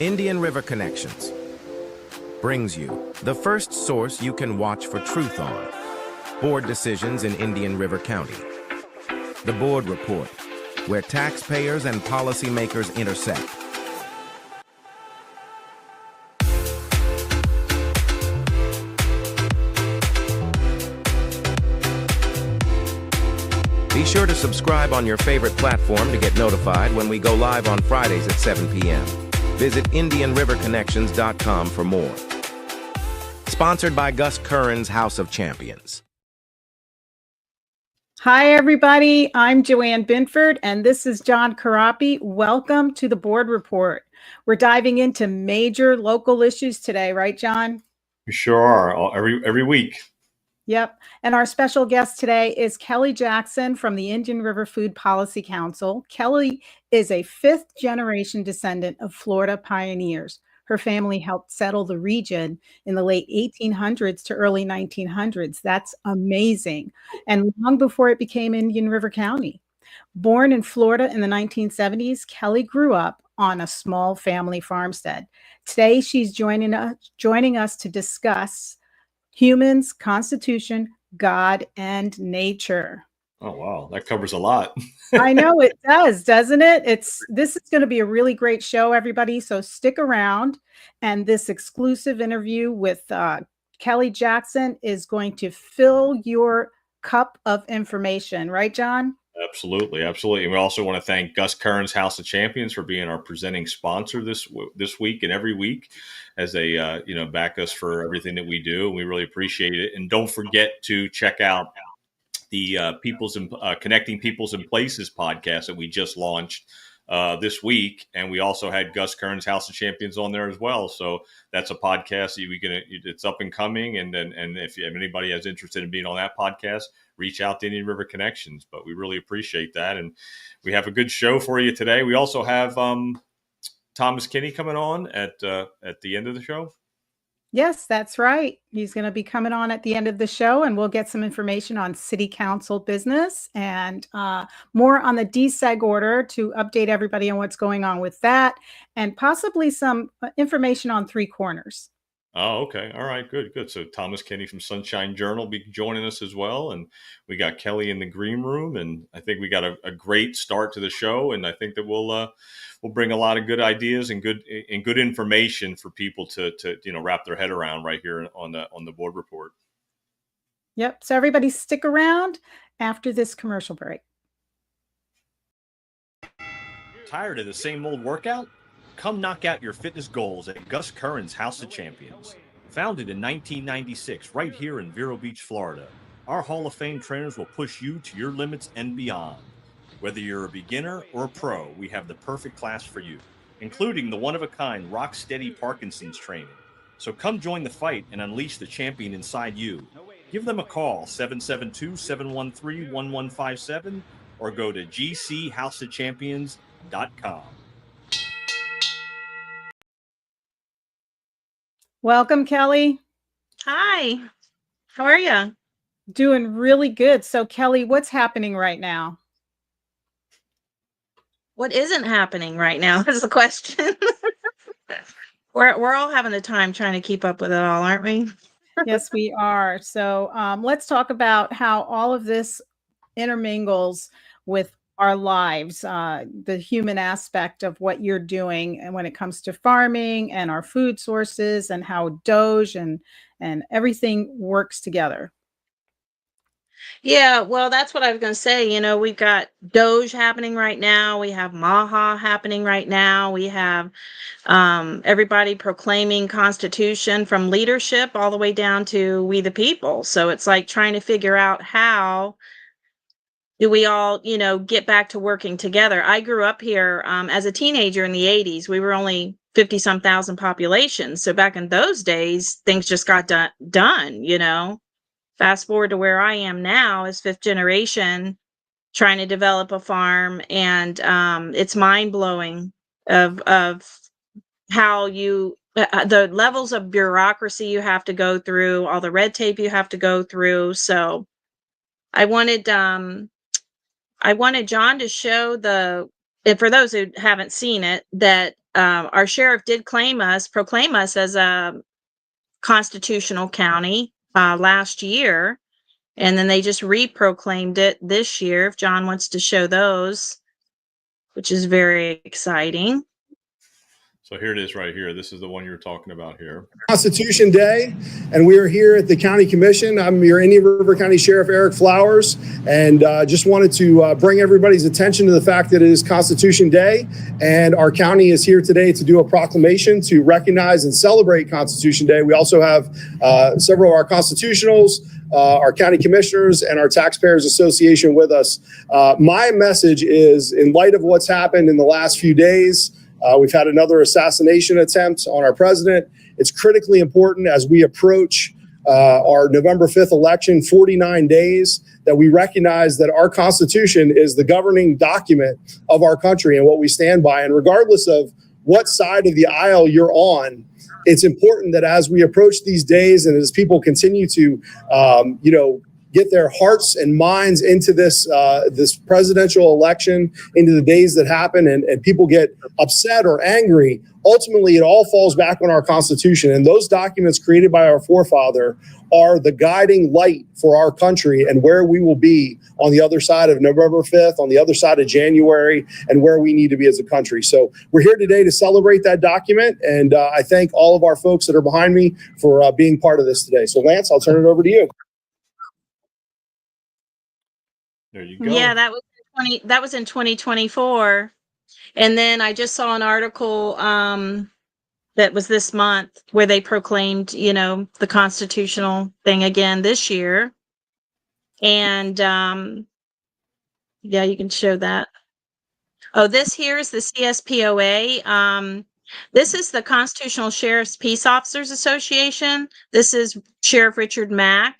Indian River Connections brings you the first source you can watch for truth on board decisions in Indian River County. The Board Report, where taxpayers and policymakers intersect. Be sure to subscribe on your favorite platform to get notified when we go live on Fridays at 7 p.m. Visit IndianRiverConnections.com for more. Sponsored by Gus Curran's House of Champions. Hi, everybody. I'm Joanne Binford, and this is John Karapi. Welcome to the Board Report. We're diving into major local issues today, right, John? We sure are, every week. Yep. And our special guest today is Kelly Jackson from the Indian River Food Policy Council. Kelly is a fifth-generation descendant of Florida pioneers. Her family helped settle the region in the late 1800s to early 1900s. That's amazing. And long before it became Indian River County. Born in Florida in the 1970s, Kelly grew up on a small family farmstead. Today, she's joining us to discuss humans, Constitution, God, and nature. Oh, wow. That covers a lot. I know it does, doesn't it? This is going to be a really great show, everybody. So stick around. And this exclusive interview with Kelly Jackson is going to fill your cup of information. Right, John? Absolutely. Absolutely. And we also want to thank Gus Curran's House of Champions for being our presenting sponsor this week and every week as they, back us for everything that we do. And we really appreciate it. And don't forget to check out the Connecting Peoples and Places podcast that we just launched this week. And we also had Gus Curran's House of Champions on there as well. So that's a podcast it's up and coming. And if anybody is interested in being on that podcast, reach out to Indian River Connections. But we really appreciate that. And we have a good show for you today. We also have Thomas Kinney coming on at the end of the show. Yes, that's right. He's going to be coming on at the end of the show, and we'll get some information on city council business and more on the deseg order to update everybody on what's going on with that, and possibly some information on Three Corners. Oh, okay. All right. Good. So Thomas Kinney from Sunshine Journal will be joining us as well. And we got Kelly in the green room. And I think we got a great start to the show. And I think that we'll bring a lot of good ideas and good information for people to wrap their head around right here on the Board Report. Yep. So everybody stick around after this commercial break. Tired of the same old workout? Come knock out your fitness goals at Gus Curran's House of Champions. Founded in 1996 right here in Vero Beach, Florida, our Hall of Fame trainers will push you to your limits and beyond. Whether you're a beginner or a pro, we have the perfect class for you, including the one-of-a-kind rock-steady Parkinson's training. So come join the fight and unleash the champion inside you. Give them a call, 772-713-1157, or go to gchouseofchampions.com. Welcome, Kelly. Hi. How are you? Doing really good. So, Kelly, what's happening right now? What isn't happening right now is the question. We're all having a time trying to keep up with it all, aren't we? Yes, we are. So let's talk about how all of this intermingles with our lives, the human aspect of what you're doing, and when it comes to farming and our food sources and how Doge and everything works together. Yeah, well, that's what I was going to say. We've got Doge happening right now. We have Maha happening right now. We have everybody proclaiming Constitution from leadership all the way down to we the people. So it's like trying to figure out how do we all, get back to working together. I grew up here as a teenager in the 80s. We were only 50-some thousand population. So back in those days, things just got done. Fast forward to where I am now as fifth generation, trying to develop a farm. And it's mind-blowing of how the levels of bureaucracy you have to go through, all the red tape you have to go through. So I wanted John to show and for those who haven't seen it, that our sheriff did proclaim us as a constitutional county last year. And then they just reproclaimed it this year, if John wants to show those, which is very exciting. So here it is right here. This is the one you're talking about here. Constitution Day, and we are here at the County Commission. I'm your Indian River County Sheriff, Eric Flowers, and just wanted to bring everybody's attention to the fact that it is Constitution Day, and our county is here today to do a proclamation to recognize and celebrate Constitution Day. We also have several of our constitutionals, our county commissioners, and our Taxpayers Association with us. My message is, in light of what's happened in the last few days, we've had another assassination attempt on our president. It's critically important as we approach our November 5th election, 49 days, that we recognize that our Constitution is the governing document of our country and what we stand by. And regardless of what side of the aisle you're on, it's important that as we approach these days and as people continue to, get their hearts and minds into this presidential election, into the days that happen, and people get upset or angry, ultimately it all falls back on our Constitution. And those documents created by our forefather are the guiding light for our country and where we will be on the other side of November 5th, on the other side of January, and where we need to be as a country. So we're here today to celebrate that document, and I thank all of our folks that are behind me for being part of this today. So Lance, I'll turn it over to you. There you go. Yeah, that was in 2024. And then I just saw an article that was this month where they proclaimed, the constitutional thing again this year. And yeah, you can show that. Oh, this here is the CSPOA. This is the Constitutional Sheriff's Peace Officers Association. This is Sheriff Richard Mack.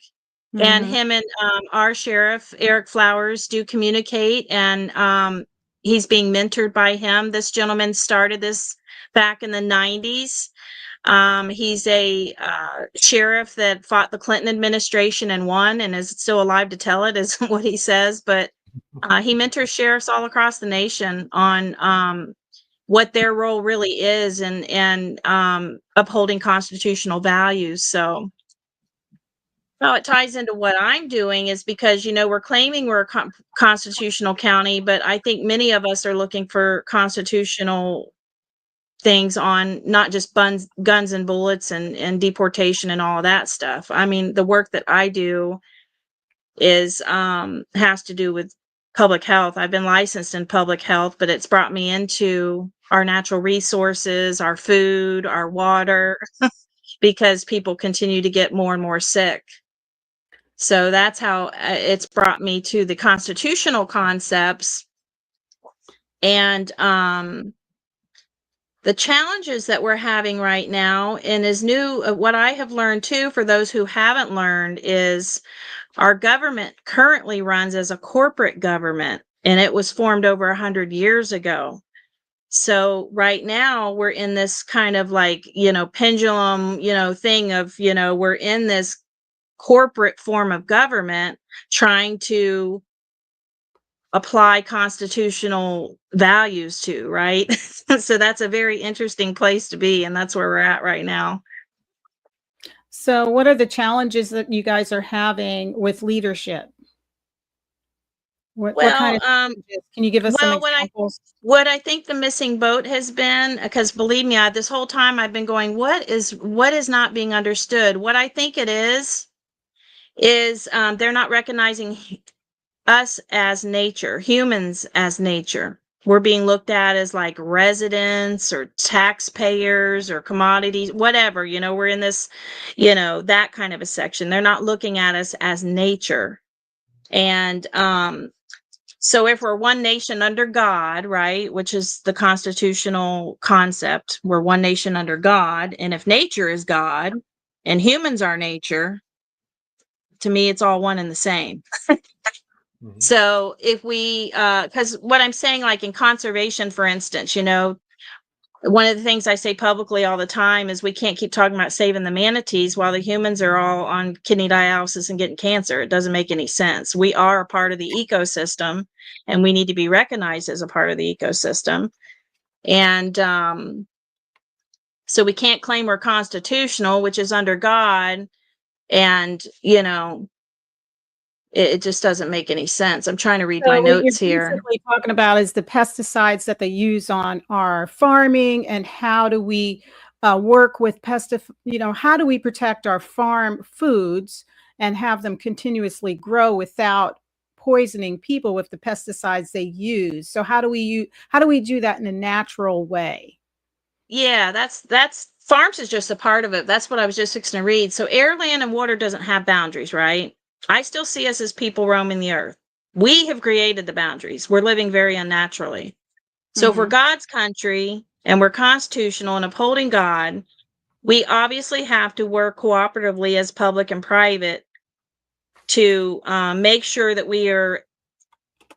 And him and our sheriff, Eric Flowers, do communicate, and he's being mentored by him. This gentleman started this back in the 90s. He's a sheriff that fought the Clinton administration and won, and is still alive to tell it, is what he says. But he mentors sheriffs all across the nation on what their role really is and upholding constitutional values. So how it ties into what I'm doing is because, we're claiming we're a constitutional county, but I think many of us are looking for constitutional things on not just guns and bullets and deportation and all of that stuff. I mean, the work that I do is has to do with public health. I've been licensed in public health, but it's brought me into our natural resources, our food, our water, because people continue to get more and more sick. So that's how it's brought me to the constitutional concepts and the challenges that we're having right now. And is new, what I have learned too, for those who haven't learned, is our government currently runs as a corporate government, and it was formed over 100 years ago. So right now we're in this kind of pendulum, thing of, we're in this corporate form of government trying to apply constitutional values to, right? So that's a very interesting place to be, and that's where we're at right now. So what are the challenges that you guys are having with leadership? What kind of challenges? Can you give us some examples? What I think the missing boat has been, because believe me, this whole time I've been going, what is not being understood? What I think it is they're not recognizing us as nature, humans as nature. We're being looked at as like residents or taxpayers or commodities, whatever, we're in this, that kind of a section. They're not looking at us as nature. And so if we're one nation under God, right, which is the constitutional concept, we're one nation under God. And if nature is God and humans are nature, to me, it's all one and the same. So if we, because what I'm saying, like in conservation, for instance, one of the things I say publicly all the time is we can't keep talking about saving the manatees while the humans are all on kidney dialysis and getting cancer. It doesn't make any sense. We are a part of the ecosystem, and we need to be recognized as a part of the ecosystem. And So we can't claim we're constitutional, which is under God. And, it just doesn't make any sense. I'm trying to read my So what you're notes here. basically talking about is the pesticides that they use on our farming, and how do we work with how do we protect our farm foods and have them continuously grow without poisoning people with the pesticides they use? So how do we do that in a natural way? Yeah, that's farms is just a part of it. That's what I was just fixing to read. So air, land, and water doesn't have boundaries, right? I still see us as people roaming the earth. We have created the boundaries. We're living very unnaturally. So if we're God's country and we're constitutional and upholding God, we obviously have to work cooperatively as public and private to make sure that we are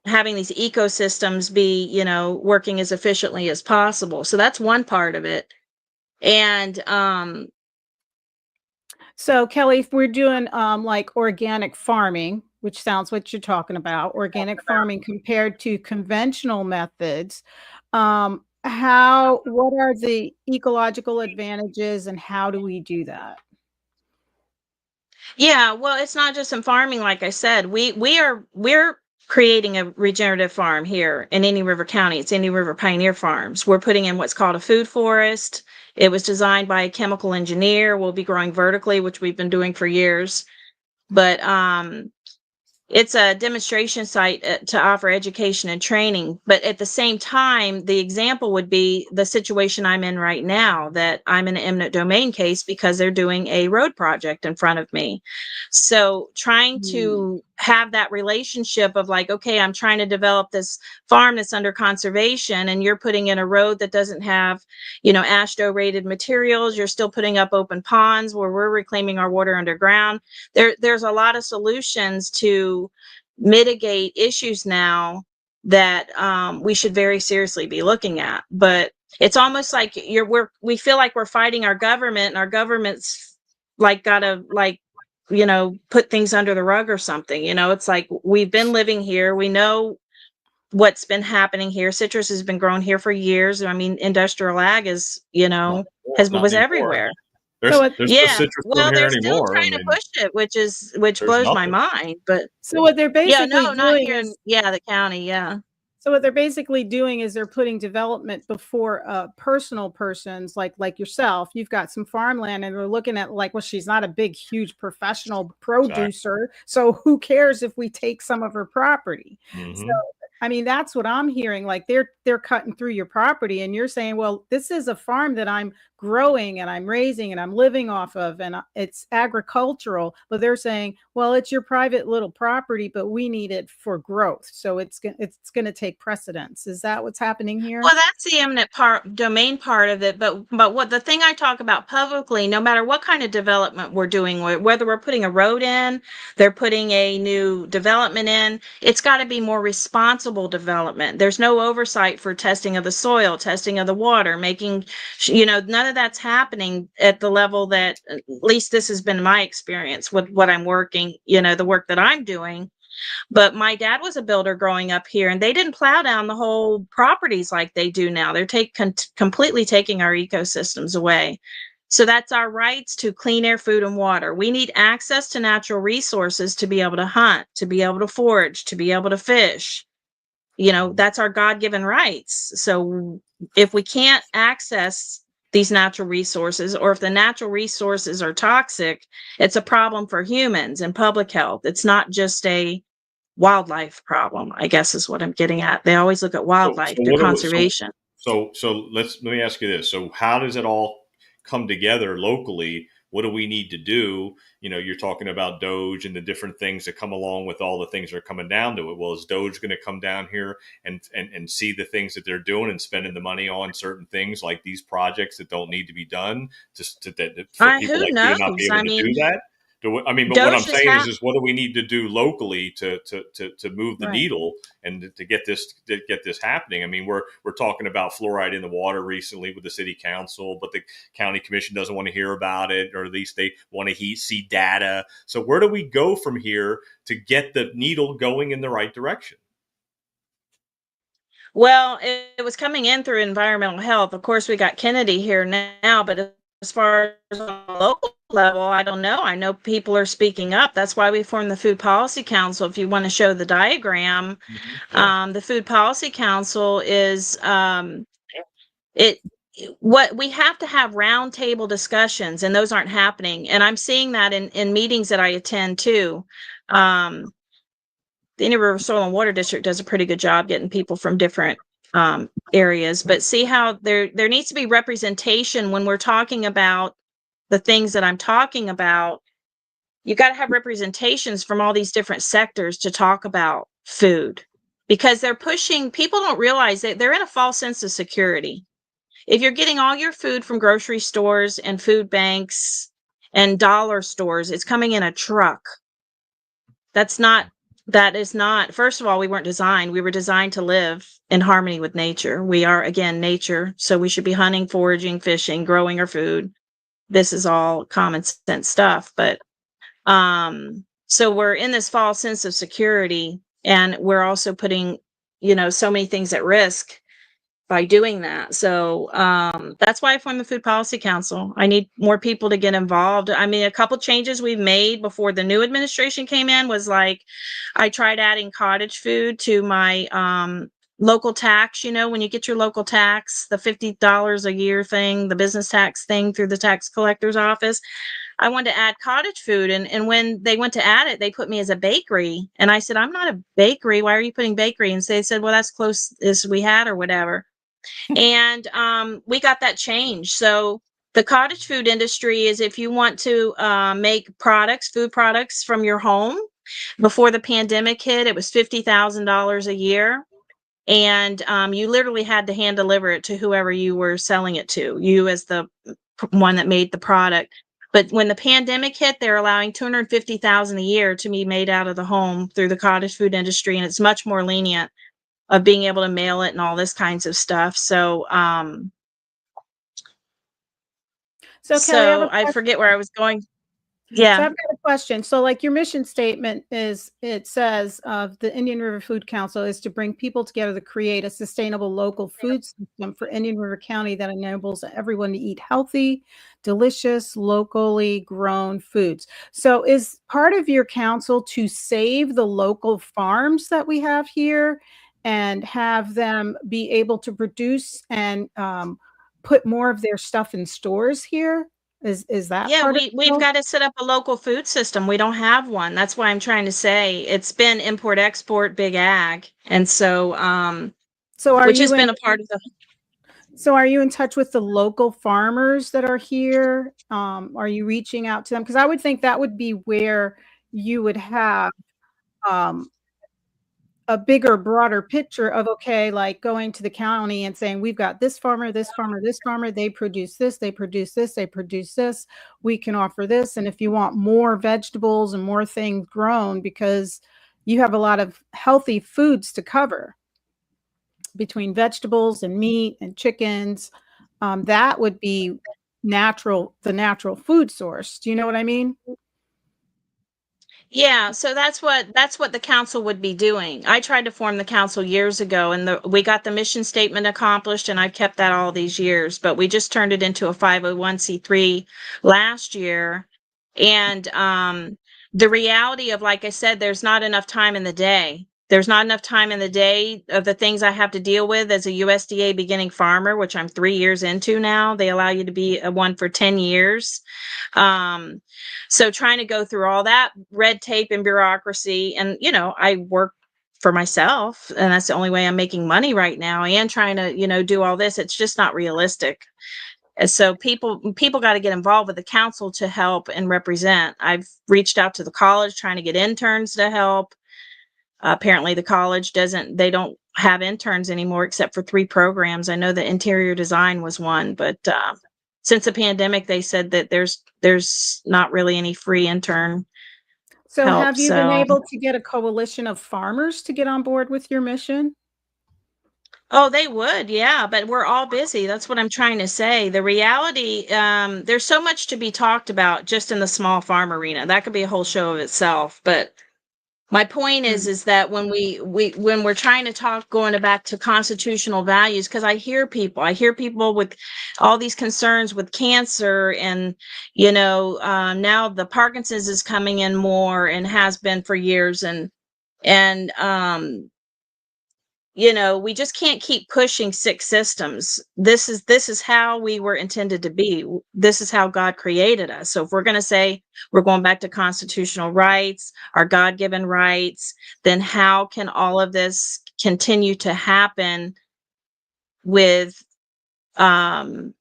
having these ecosystems be, working as efficiently as possible. So that's one part of it. And So Kelly, if we're doing like organic farming, which sounds what you're talking about, organic farming compared to conventional methods, what are the ecological advantages and how do we do that? yeah, well, it's not just in farming, like I said. We're creating a regenerative farm here in Indian River County. It's Indian River Pioneer Farms. We're putting in what's called a food forest. It was designed by a chemical engineer. We'll be growing vertically, which we've been doing for years. But it's a demonstration site to offer education and training. But at the same time, the example would be the situation I'm in right now, that I'm in an eminent domain case because they're doing a road project in front of me. So trying to have that relationship of like, okay, I'm trying to develop this farm that's under conservation, and you're putting in a road that doesn't have, ASHTO rated materials. You're still putting up open ponds where we're reclaiming our water underground. There's a lot of solutions to mitigate issues now that we should very seriously be looking at. But it's almost like we feel like we're fighting our government, and our government's like gotta put things under the rug or something. It's like we've been living here. We know what's been happening here. Citrus has been grown here for years. I mean, industrial ag is, Not was anymore. everywhere. There's So no Yeah. citrus Well, from they're here still anymore. I trying to mean, push it, which there's blows my nothing. mind. But what they're yeah, basically no, not doing here is in the county. Yeah. So what they're basically doing is they're putting development before personal persons like yourself. You've got some farmland, and they're looking at like, well, she's not a big, huge professional producer, so who cares if we take some of her property? So I mean, that's what I'm hearing. Like they're cutting through your property, and you're saying, well, this is a farm that I'm growing and I'm raising and I'm living off of, and it's agricultural. But they're saying, well, it's your private little property, but we need it for growth, so it's going to take precedence. Is that what's happening here? Well, that's the eminent domain part of it. But what the thing I talk about publicly, no matter what kind of development we're doing, whether we're putting a road in, they're putting a new development in, it's got to be more responsible development. There's no oversight for testing of the soil, testing of the water, making, none of that's happening at the level that, at least this has been my experience with what I'm working, the work that I'm doing. But my dad was a builder growing up here, and they didn't plow down the whole properties like they do now. They're completely taking our ecosystems away. So that's our rights to clean air, food, and water. We need access to natural resources to be able to hunt, to be able to forage, to be able to fish. That's our God-given rights. So if we can't access these natural resources, or if the natural resources are toxic, it's a problem for humans and public health. It's not just a wildlife problem, I guess is what I'm getting at. They always look at wildlife through conservation. So let me ask you this. So how does it all come together locally? What do we need to do? You're talking about Doge and the different things that come along with all the things that are coming down to it. Well, is Doge going to come down here and see the things that they're doing and spending the money on certain things like these projects that don't need to be done for people like you to not be able to do that? But what I'm saying is what do we need to do locally to move the needle and to get this happening? I mean, we're talking about fluoride in the water recently with the city council, but the county commission doesn't want to hear about it, or at least they want to see data. So where do we go from here to get the needle going in the right direction? Well, it was coming in through environmental health. Of course, we got Kennedy here now, but as far as on a local level, I don't know. I know people are speaking up. That's why we formed the Food Policy Council. If you want to show the diagram, the Food Policy Council is it. What we have to have roundtable discussions, and those aren't happening. And I'm seeing that in meetings that I attend too. The Indian River Soil and Water District does a pretty good job getting people from different areas, but see how there needs to be representation when we're talking about the things that I'm talking about. You got to have representations from all these different sectors to talk about food, because they're pushing, people don't realize that they're in a false sense of security. If you're getting all your food from grocery stores and food banks and dollar stores, it's coming in a truck. That is not, first of all, we were designed to live in harmony with nature. We are, again, nature. So we should be hunting, foraging, fishing, growing our food. This is all common sense stuff. But so we're in this false sense of security, and we're also putting, so many things at risk by doing that. So that's why I formed the Food Policy Council. I need more people to get involved. I mean, a couple changes we've made before the new administration came in was like, I tried adding cottage food to my local tax. When you get your local tax, the $50 a year thing, the business tax thing through the tax collector's office, I wanted to add cottage food. And when they went to add it, they put me as a bakery. And I said, I'm not a bakery. Why are you putting bakery? And so they said, well, that's close as we had or whatever. And we got that changed. So the cottage food industry is if you want to make food products from your home. Before the pandemic hit, it was $50,000 a year. And you literally had to hand deliver it to whoever you were selling it to, you as the one that made the product. But when the pandemic hit, they're allowing $250,000 a year to be made out of the home through the cottage food industry. And it's much more lenient of being able to mail it and all this kinds of stuff. So, Kelly, I forget where I was going. So Yeah. I've got a question. So like your mission statement it says the Indian River Food Council is to bring people together to create a sustainable local food system for Indian River County that enables everyone to eat healthy, delicious, locally grown foods. So is part of your council to save the local farms that we have here and have them be able to produce and put more of their stuff in stores here? Is that Yeah, part of we've got to set up a local food system. We don't have one. That's why I'm trying to say it's been import export big ag. And so which has been a part of the So are you in touch with the local farmers that are here? Are you reaching out to them? Because I would think that would be where you would have a bigger, broader picture of, okay, like going to the county and saying, we've got this farmer, this farmer, this farmer, they produce this, they produce this, they produce this, we can offer this. And if you want more vegetables and more things grown, because you have a lot of healthy foods to cover between vegetables and meat and chickens, that would be the natural food source. Do you know what I mean? Yeah, so that's what the council would be doing. I tried to form the council years ago, and we got the mission statement accomplished, and I've kept that all these years. But we just turned it into a 501c3 last year, and the reality of, like I said, there's not enough time in the day. There's not enough time in the day of the things I have to deal with as a USDA beginning farmer, which I'm 3 years into now. They allow you to be one for 10 years. So trying to go through all that red tape and bureaucracy, and, I work for myself, and that's the only way I'm making money right now, and trying to, do all this. It's just not realistic. And so people got to get involved with the council to help and represent. I've reached out to the college trying to get interns to help. Apparently the college they don't have interns anymore except for 3 programs. I know that interior design was one, but since the pandemic, they said that there's not really any free intern So help. have you been able to get a coalition of farmers to get on board with your mission? Oh, they would, yeah, but we're all busy. That's what I'm trying to say. The reality, there's so much to be talked about just in the small farm arena. That could be a whole show of itself, but My point is that when when we're trying to talk, going back to constitutional values, because I hear people with all these concerns with cancer, and now the Parkinson's is coming in more and has been for years, and we just can't keep pushing sick systems. This is how we were intended to be. This is how God created us. So if we're going to say we're going back to constitutional rights, our God-given rights, then how can all of this continue to happen with, like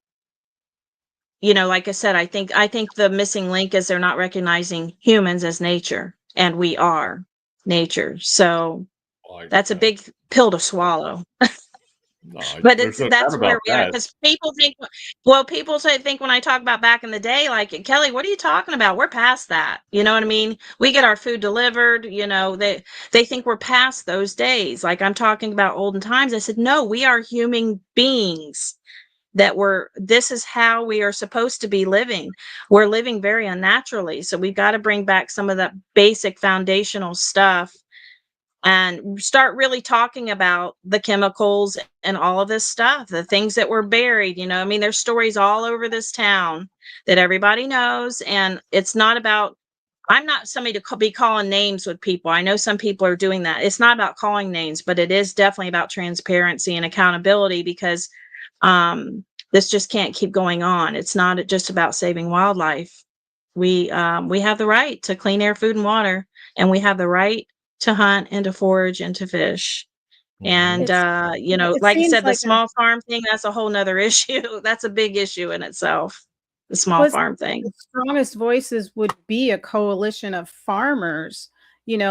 I said, I think the missing link is they're not recognizing humans as nature, and we are nature. So that's a big pill to swallow. No, But there's no doubt that's where about we are, that. because people think when I talk about back in the day, like, Kelly, what are you talking about? We're past that. You know what I mean? We get our food delivered, they think we're past those days. Like, I'm talking about olden times. I said, no, we are human beings this is how we are supposed to be living. We're living very unnaturally. So we've got to bring back some of that basic foundational stuff and start really talking about the chemicals and all of this stuff, the things that were buried. I mean, there's stories all over this town that everybody knows. And it's not about, I'm not somebody to be calling names with people. I know some people are doing that. It's not about calling names, but it is definitely about transparency and accountability, because this just can't keep going on. It's not just about saving wildlife. We have the right to clean air, food, and water, and we have the right to hunt and to forage and to fish. And It like you seems said, the like small farm thing, that's a whole nother issue. That's a big issue in itself, the small farm thing. the strongest voices would be a coalition of farmers,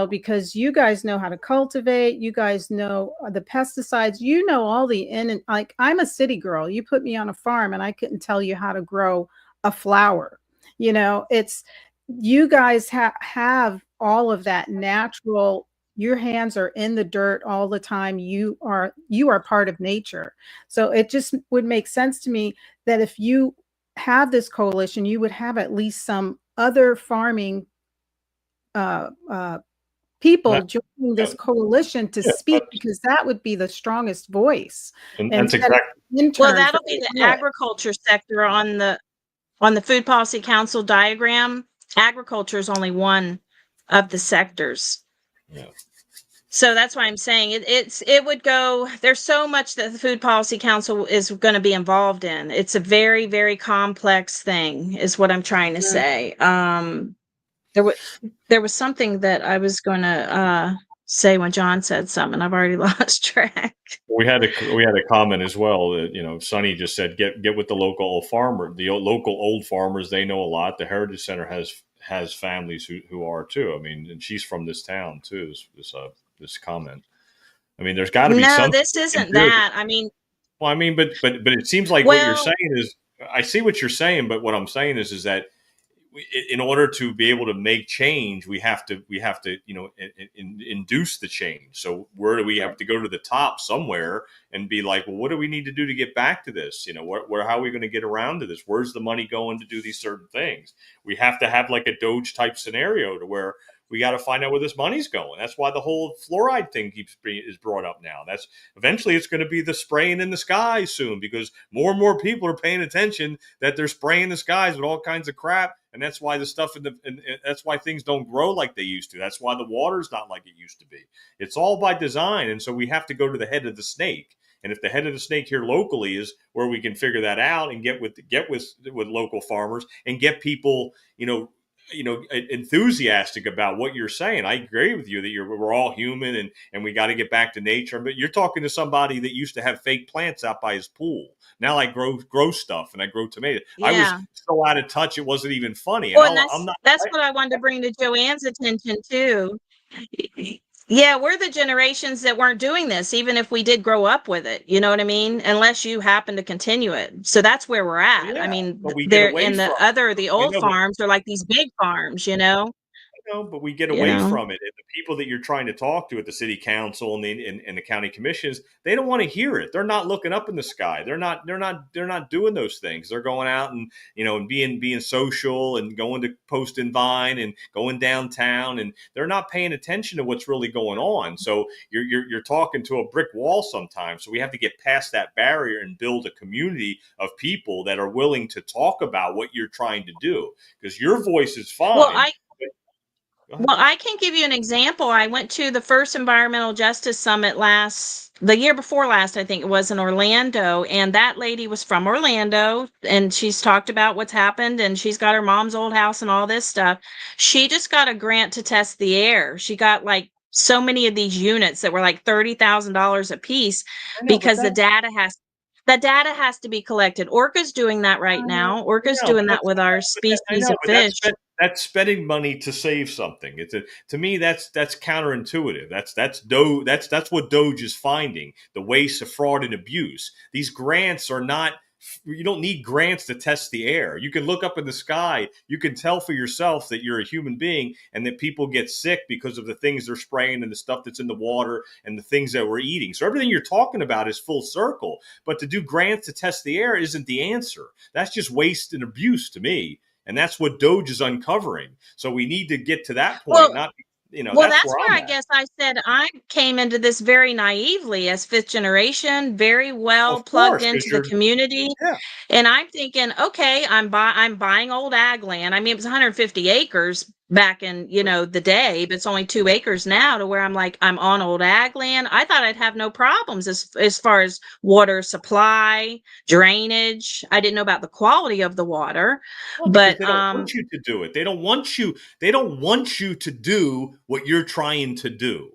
because you guys know how to cultivate, you guys know the pesticides, all the like, I'm a city girl. You put me on a farm and I couldn't tell you how to grow a flower. It's, you guys have all of that natural, your hands are in the dirt all the time. You are part of nature. So it just would make sense to me that if you have this coalition, you would have at least some other farming people That, joining this coalition to speak, because that would be the strongest voice. and that's Instead of exactly. interns Well, that that'll be the agriculture sector on the Food Policy Council diagram. Agriculture is only one of the sectors. Yeah. So that's why I'm saying it would go, there's so much that the Food Policy Council is going to be involved in. It's a very, very complex thing, is what I'm trying to say. There was something that I was going to say when John said something. I've already lost track. We had a comment as well that, Sonny just said, get with the local farmer, the local old farmers. They know a lot. The Heritage Center has families who are too. I mean, and she's from this town too. This comment. I mean, there's got to be something. No, this isn't that. I mean, well, I mean, but it seems like what you're saying is, I see what you're saying, but what I'm saying is that in order to be able to make change, we have to induce the change. So where do we have to go to the top somewhere and be like, well, what do we need to do to get back to this? How are we going to get around to this? Where's the money going to do these certain things? We have to have like a Doge type scenario to where we got to find out where this money's going. That's why the whole fluoride thing is brought up now. That's eventually it's going to be the spraying in the skies soon, because more and more people are paying attention that they're spraying the skies with all kinds of crap. And that's why the stuff and that's why things don't grow like they used to. That's why the water's not like it used to be. It's all by design. And so we have to go to the head of the snake. And if the head of the snake here locally is where we can figure that out and get with local farmers and get people, enthusiastic about what you're saying. I agree with you that we're all human and we got to get back to nature. But you're talking to somebody that used to have fake plants out by his pool. Now I grow stuff and I grow tomatoes. Yeah. I was so out of touch, it wasn't even funny. Well, that's what I wanted to bring to Joanne's attention too. Yeah, we're the generations that weren't doing this, even if we did grow up with it. You know what I mean? Unless you happen to continue it. So that's where we're at. Yeah, I mean, they're in the old farms are like these big farms, No, but we get you away know? from it. And the people that you're trying to talk to at the city council and the county commissions, they don't want to hear it. They're not looking up in the sky. They're not doing those things. They're going out and, and being social and going to Post and Vine and going downtown, and they're not paying attention to what's really going on. So you're talking to a brick wall sometimes. So we have to get past that barrier and build a community of people that are willing to talk about what you're trying to do, because your voice is fine. Well, I can give you an example. I went to the first Environmental Justice Summit the year before last, I think it was, in Orlando. And that lady was from Orlando, and she's talked about what's happened, and she's got her mom's old house and all this stuff. She just got a grant to test the air. She got like so many of these units that were like $30,000 a piece, because the data has to be collected. Orca's doing that right now. Orca's doing that with our species of fish. That's spending money to save something. To me, that's counterintuitive. That's what Doge is finding: the waste of fraud and abuse. These grants are not. You don't need grants to test the air. You can look up in the sky. You can tell for yourself that you're a human being and that people get sick because of the things they're spraying and the stuff that's in the water and the things that we're eating. So everything you're talking about is full circle. But to do grants to test the air isn't the answer. That's just waste and abuse to me. And that's what Doge is uncovering. So we need to get to that point. That's where I guess I said I came into this very naively as fifth generation, very well plugged into the community. Yeah. And I'm thinking, okay, I'm buying old ag land. I mean, it was 150 acres back in, the day, but it's only 2 acres now, to where I'm like, I'm on old ag land. I thought I'd have no problems as far as water supply, drainage. I didn't know about the quality of the water, but they don't want you to do it. They don't want you to do what you're trying to do.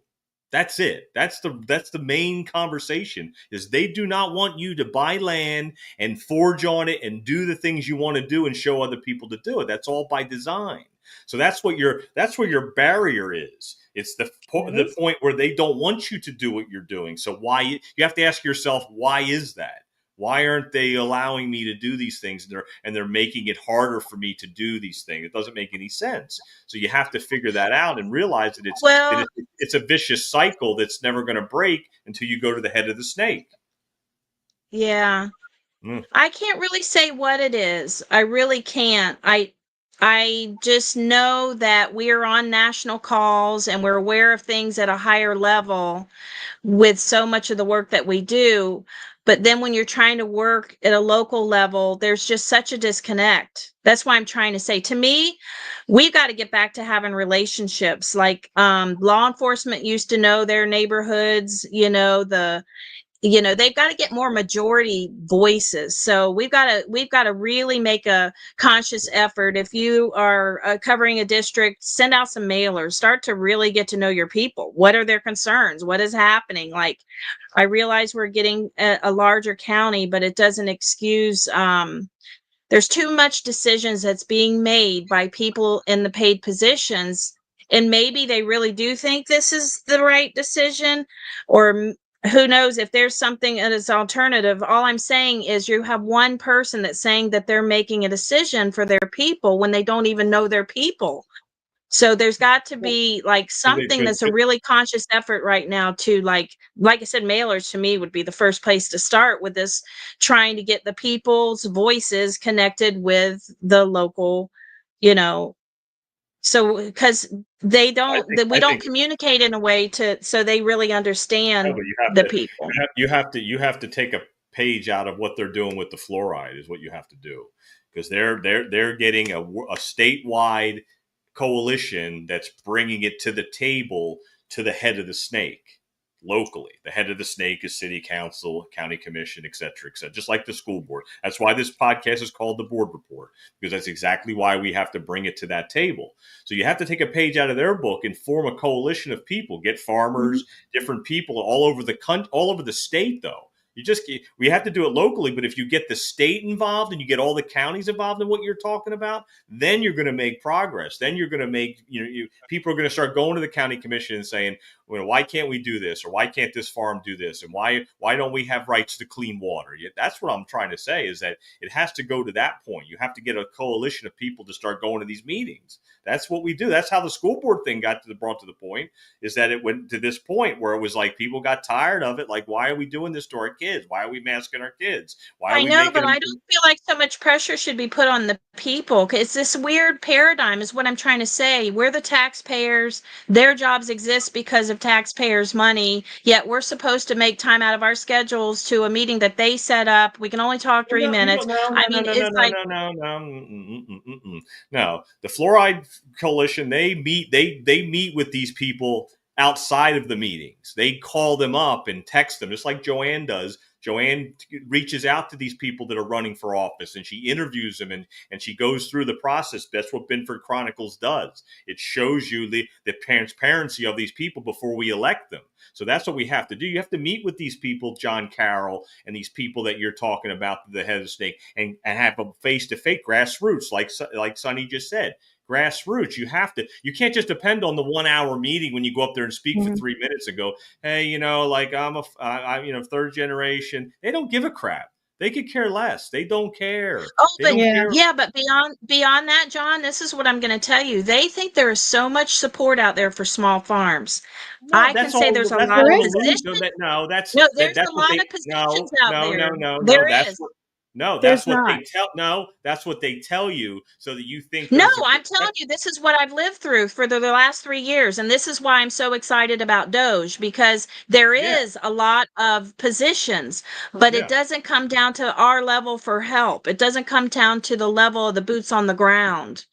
That's it. That's the main conversation, is they do not want you to buy land and forge on it and do the things you want to do and show other people to do it. That's all by design. So that's where your barrier is. It's the point where they don't want you to do what you're doing. So why you have to ask yourself, why is that? Why aren't they allowing me to do these things? And they're making it harder for me to do these things. It doesn't make any sense. So you have to figure that out and realize that it's a vicious cycle that's never going to break until you go to the head of the snake. Yeah. I can't really say what it is. I really can't. I just know that we're on national calls and we're aware of things at a higher level with so much of the work that we do. But then when you're trying to work at a local level, there's just such a disconnect. That's why I'm trying to say, to me, we've got to get back to having relationships. Like law enforcement used to know their neighborhoods, they've got to get more majority voices. So we've got to really make a conscious effort. If you are covering a district, send out some mailers, start to really get to know your people. What are their concerns? What is happening? Like, I realize we're getting a larger county, but it doesn't excuse, there's too much decisions that's being made by people in the paid positions. And maybe they really do think this is the right decision, or who knows if there's something that is alternative. All I'm saying is you have one person that's saying that they're making a decision for their people when they don't even know their people. So there's got to be like something that's a really conscious effort right now to like I said, mailers to me would be the first place to start with this, trying to get the people's voices connected with the local, so because we don't communicate in a way so they really understand the people. You have to take a page out of what they're doing with the fluoride is what you have to do, because they're getting a statewide coalition that's bringing it to the table to the head of the snake locally. The head of the snake is city council, county commission, et cetera, just like the school board. That's why this podcast is called The Board Report, because that's exactly why we have to bring it to that table. So you have to take a page out of their book and form a coalition of people, get farmers, different people all over the state, though. We have to do it locally, but if you get the state involved and you get all the counties involved in what you're talking about, then you're going to make progress. Then you're going to make, people are going to start going to the county commission and saying, well, why can't we do this? Or why can't this farm do this? And why don't we have rights to clean water? That's what I'm trying to say, is that it has to go to that point. You have to get a coalition of people to start going to these meetings. That's what we do. That's how the school board thing brought to the point, is that it went to this point where it was like people got tired of it. Like, why are we doing this to our kids? Why are we masking our kids? Why are I we know, making but them- I don't feel like so much pressure should be put on the people. It's this weird paradigm is what I'm trying to say. We're the taxpayers. Their jobs exist because of taxpayers' money, yet we're supposed to make time out of our schedules to a meeting that they set up. We can only talk 3 minutes. No. The Fluoride Coalition, they meet with these people outside of the meetings. They call them up and text them, just like Joanne does. Joanne reaches out to these people that are running for office, and she interviews them, and she goes through the process. That's what Binford Chronicles does. It shows you the transparency of these people before we elect them. So that's what we have to do. You have to meet with these people, John Carroll, and these people that you're talking about, the head of the state, and have a face-to-face grassroots, like Sonny just said. Grassroots. You can't just depend on the 1 hour meeting when you go up there and speak for 3 minutes and go, hey, I'm third generation. They don't give a crap. They could care less. They don't care. But beyond that, John, this is what I'm going to tell you. They think there is so much support out there for small farms. I can say there's a lot of positions. There's a lot of positions out there. There is. That's what they tell you, so that you think. No, I'm telling you, this is what I've lived through for the last 3 years. And this is why I'm so excited about Doge, because there is a lot of positions, but it doesn't come down to our level for help. It doesn't come down to the level of the boots on the ground.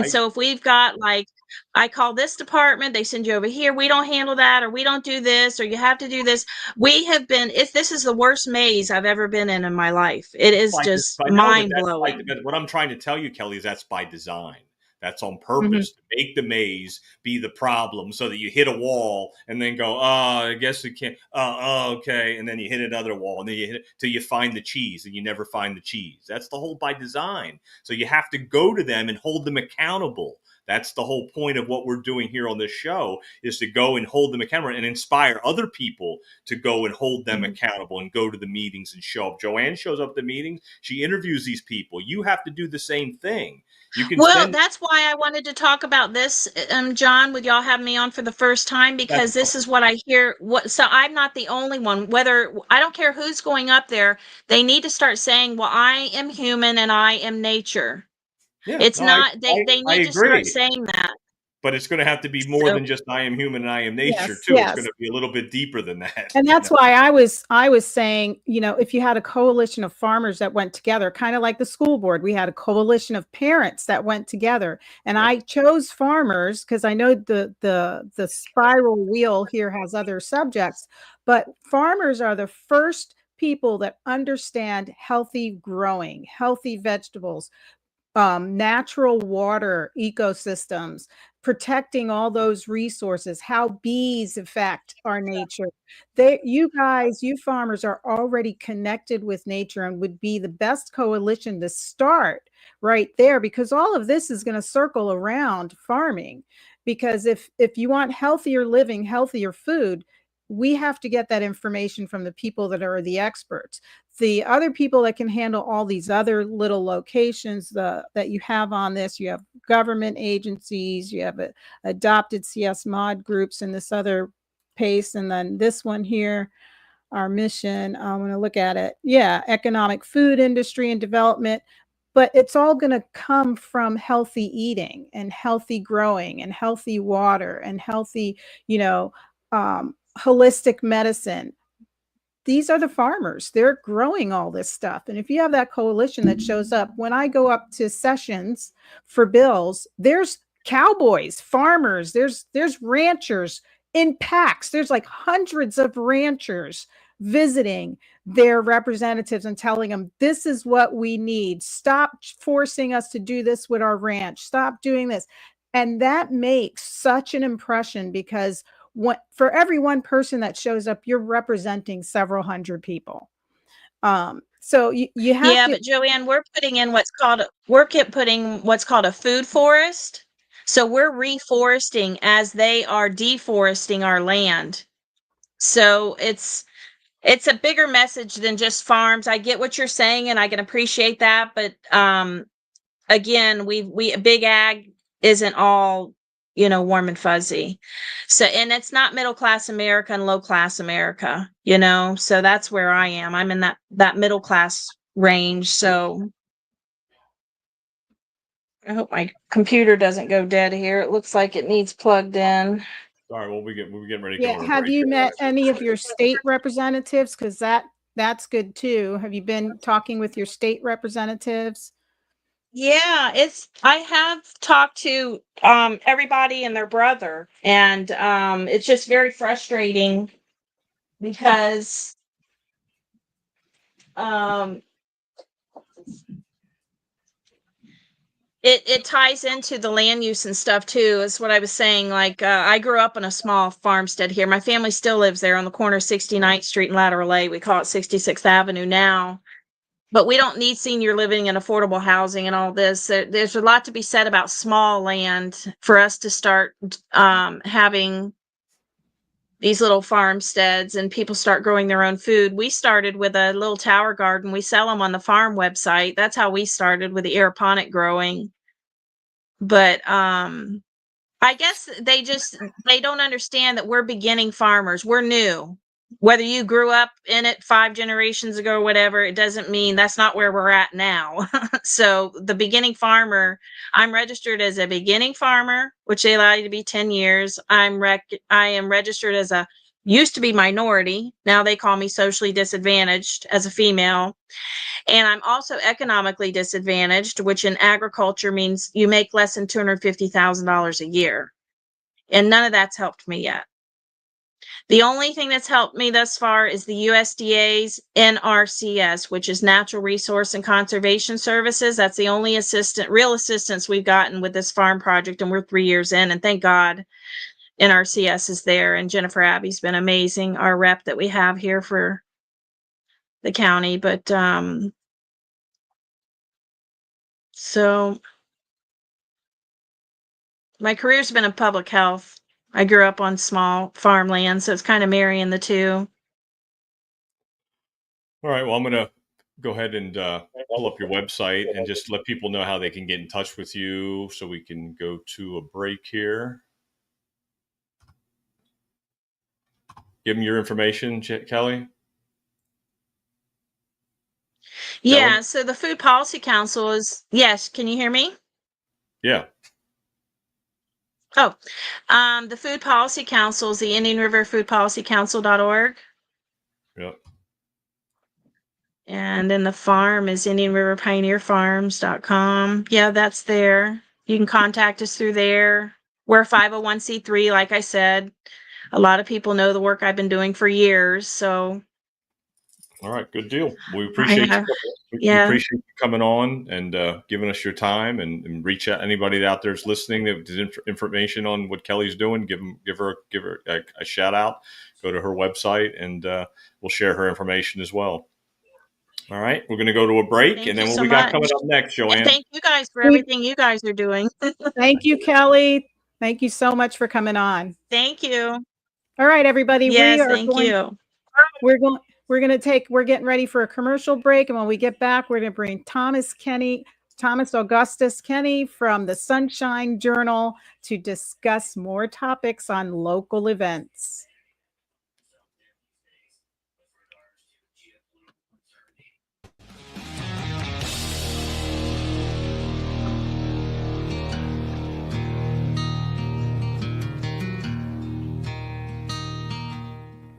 So if we've got, like, I call this department, they send you over here, we don't handle that, or we don't do this, or you have to do this. This is the worst maze I've ever been in my life. It is just mind-blowing. What I'm trying to tell you, Kelly, is that's by design. That's on purpose, to make the maze be the problem, so that you hit a wall and then go, I guess we can't. Okay. And then you hit another wall, and then you hit it till you find the cheese, and you never find the cheese. That's the whole by design. So you have to go to them and hold them accountable. That's the whole point of what we're doing here on this show, is to go and hold them accountable and inspire other people to go and hold them accountable and go to the meetings and show up. Joanne shows up at the meetings. She interviews these people. You have to do the same thing. That's why I wanted to talk about this, John, with y'all having me on for the first time, because this is what I hear. So I'm not the only one. I don't care who's going up there, they need to start saying, well, I am human and I am nature. They need to start saying that. But it's going to have to be more than just I am human and I am nature, too. Yes. It's going to be a little bit deeper than that. And that's why I was saying, if you had a coalition of farmers that went together, kind of like the school board, we had a coalition of parents that went together. And I chose farmers because I know the spiral wheel here has other subjects, but farmers are the first people that understand healthy growing, healthy vegetables, natural water ecosystems, protecting all those resources, how bees affect our nature. You farmers are already connected with nature and would be the best coalition to start right there, because all of this is going to circle around farming. Because if you want healthier living, healthier food, we have to get that information from the people that are the experts. The other people that can handle all these other little locations that you have on this, you have government agencies, you have adopted CS mod groups in this other PACE, and then this one here, our mission, I'm going to look at it. Yeah, economic food industry and development. But it's all going to come from healthy eating and healthy growing and healthy water and healthy, holistic medicine. These are the farmers. They're growing all this stuff. And if you have that coalition that shows up, when I go up to sessions for bills, there's cowboys, farmers, there's ranchers in packs. There's like hundreds of ranchers visiting their representatives and telling them, this is what we need. Stop forcing us to do this with our ranch. Stop doing this. And that makes such an impression, because for every one person that shows up, you're representing several hundred people. So you have Yeah, to. but Joanne, we're putting what's called a food forest. So we're reforesting as they are deforesting our land. So it's a bigger message than just farms. I get what you're saying and I can appreciate that, but again, we big ag isn't all, warm and fuzzy. So, and it's not middle class America and low class America, so that's where I am. I'm in that middle class range. So I hope my computer doesn't go dead here. It looks like it needs plugged in. All right, we'll be getting ready to Yeah. go to a Have break you here. met any of your state representatives? Because that's good too. Have you been talking with your state representatives? Yeah, I have talked to everybody and their brother, and it's just very frustrating because um it ties into the land use and stuff too, is what I was saying. Like I grew up in a small farmstead here. My family still lives there on the corner of 69th Street and Lateral A. We call it 66th Avenue now. But we don't need senior living and affordable housing and all this. There's a lot to be said about small land for us to start having these little farmsteads and people start growing their own food. We started with a little tower garden. We sell them on the farm website. That's how we started, with the aeroponic growing. But I guess they don't understand that we're beginning farmers. We're new. Whether you grew up in it 5 generations ago or whatever, it doesn't mean that's not where we're at now. So the beginning farmer, I'm registered as a beginning farmer, which they allow you to be 10 years. I am registered as used to be minority. Now they call me socially disadvantaged as a female. And I'm also economically disadvantaged, which in agriculture means you make less than $250,000 a year. And none of that's helped me yet. The only thing that's helped me thus far is the USDA's NRCS, which is Natural Resource and Conservation Services. That's the only real assistance we've gotten with this farm project, and we're 3 years in, and thank God NRCS is there. And Jennifer Abbey's been amazing, our rep that we have here for the county. But so my career's been in public health. I grew up on small farmland, so it's kind of marrying the two. All right, well, I'm going to go ahead and pull up your website and just let people know how they can get in touch with you, so we can go to a break here. Give them your information, Kelly. Yeah, Kelly? so the Food Policy Council is, yes, can you hear me? Yeah. Oh, the Food Policy Council is the Indian River Food Policy Council.org. Yep. And then the farm is Indian River Pioneer Farms.com. Yeah, that's there. You can contact us through there. We're a 501c3, like I said. A lot of people know the work I've been doing for years, so. All right, good deal. We appreciate you. We appreciate you coming on and giving us your time, and reach out. Anybody out there is listening that has information on what Kelly's doing, give her a shout out. Go to her website, and we'll share her information as well. All right, we're going to go to a break, and then what we got coming up next, Joanne? And thank you guys for everything you guys are doing. Thank you, Kelly. Thank you so much for coming on. Thank you. All right, everybody. Yes, thank you. We're getting ready for a commercial break, and when we get back, we're going to bring Thomas Augustus Kenny from the Sunshine Journal to discuss more topics on local events.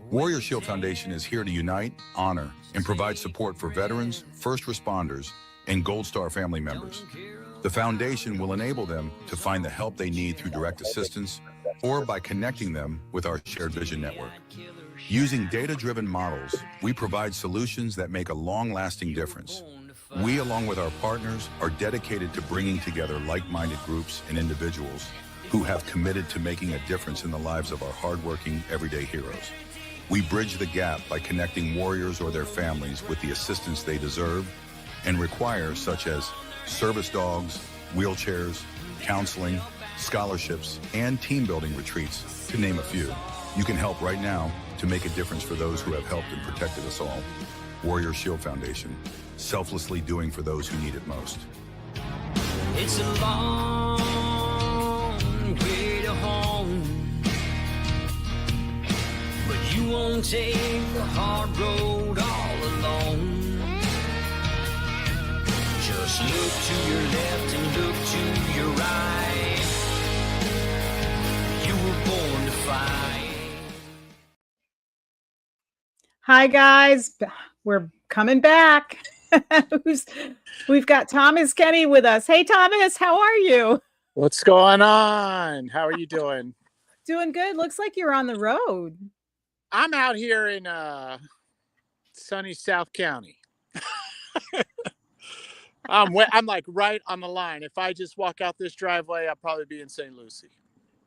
Warrior Shield Foundation is here to unite, honor, and provide support for veterans, first responders, and Gold Star family members. The foundation will enable them to find the help they need through direct assistance or by connecting them with our Shared Vision Network. Using data-driven models, we provide solutions that make a long-lasting difference. We, along with our partners, are dedicated to bringing together like-minded groups and individuals who have committed to making a difference in the lives of our hardworking, everyday heroes. We bridge the gap by connecting warriors or their families with the assistance they deserve and require, such as service dogs, wheelchairs, counseling, scholarships, and team-building retreats, to name a few. You can help right now to make a difference for those who have helped and protected us all. Warrior Shield Foundation, selflessly doing for those who need it most. It's a long way to home, but you won't take the hard road all alone. Just look to your left and look to your right. You were born to fight. Hi, guys. We're coming back. We've got Thomas Kenny with us. Hey, Thomas, how are you? What's going on? How are you doing? Doing good. Looks like you're on the road. I'm out here in sunny South County. I'm like right on the line. If I just walk out this driveway, I'll probably be in St. Lucie.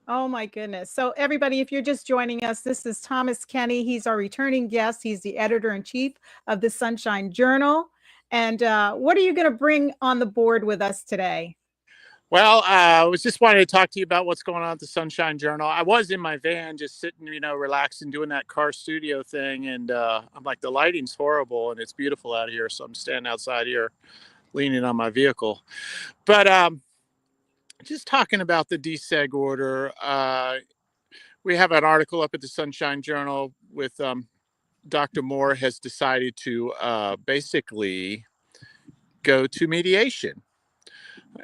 Oh, my goodness. So everybody, if you're just joining us, this is Thomas Kenny. He's our returning guest. He's the editor-in-chief of the Sunshine Journal. And what are you going to bring on the board with us today? Well, I was just wanting to talk to you about what's going on at the Sunshine Journal. I was in my van just sitting, relaxing, doing that car studio thing. And I'm like, the lighting's horrible and it's beautiful out here. So I'm standing outside here leaning on my vehicle. But just talking about the deseg order, we have an article up at the Sunshine Journal with Dr. Moore has decided to basically go to mediation.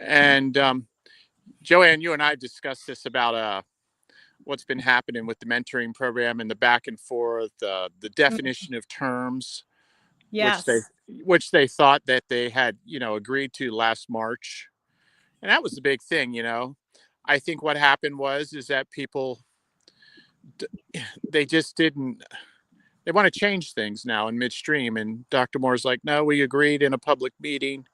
And Joanne, you and I discussed this about what's been happening with the mentoring program and the back and forth, the definition of terms, Yes. which they thought that they had, agreed to last March. And that was the big thing, I think what happened is that people, they just didn't, they want to change things now in midstream. And Dr. Moore's like, no, we agreed in a public meeting.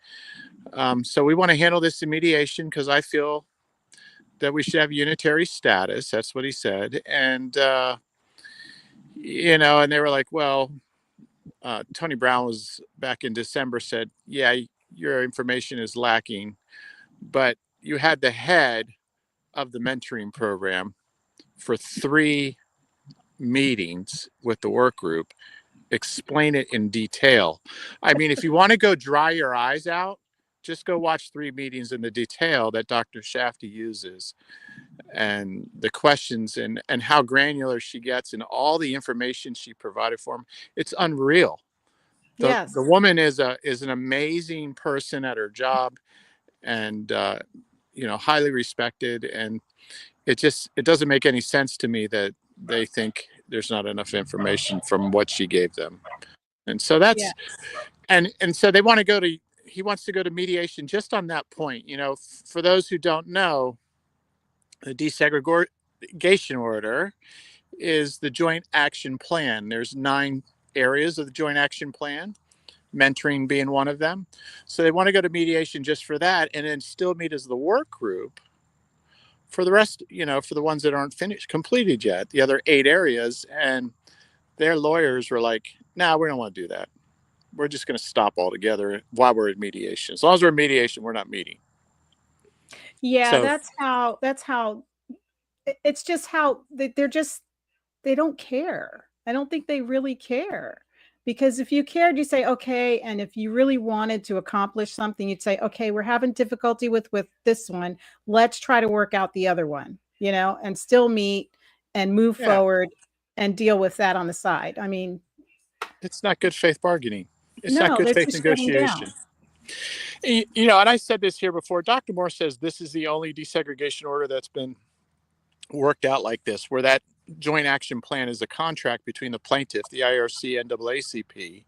So we want to handle this in mediation because I feel that we should have unitary status. That's what he said. And, and they were like, well, Tony Brown was back in December said, yeah, your information is lacking, but you had the head of the mentoring program for 3 meetings with the work group, explain it in detail. I mean, if you want to go dry your eyes out, just go watch 3 meetings in the detail that Dr. Shafty uses and the questions and how granular she gets and all the information she provided for him. It's unreal. Yes. The woman is an amazing person at her job and, highly respected. And it doesn't make any sense to me that they think there's not enough information from what she gave them. And so that's, Yes. and so he wants to go to mediation just on that point. For those who don't know, the desegregation order is the joint action plan. There's 9 areas of the joint action plan, mentoring being one of them. So they want to go to mediation just for that and then still meet as the work group for the rest, for the ones that aren't completed yet, the other 8 areas. And their lawyers were like, no, we don't want to do that. We're just going to stop altogether while we're in mediation. As long as we're in mediation, we're not meeting. Yeah, So, that's how it's just how they don't care. I don't think they really care. Because if you cared, you say, okay, and if you really wanted to accomplish something, you'd say, okay, we're having difficulty with this one. Let's try to work out the other one, and still meet and move forward and deal with that on the side. I mean, it's not good faith bargaining. It's no, not good it's faith just shutting down. negotiation. And I said this here before, Dr. Moore says this is the only desegregation order that's been worked out like this, where that joint action plan is a contract between the plaintiff, the IRC, NAACP,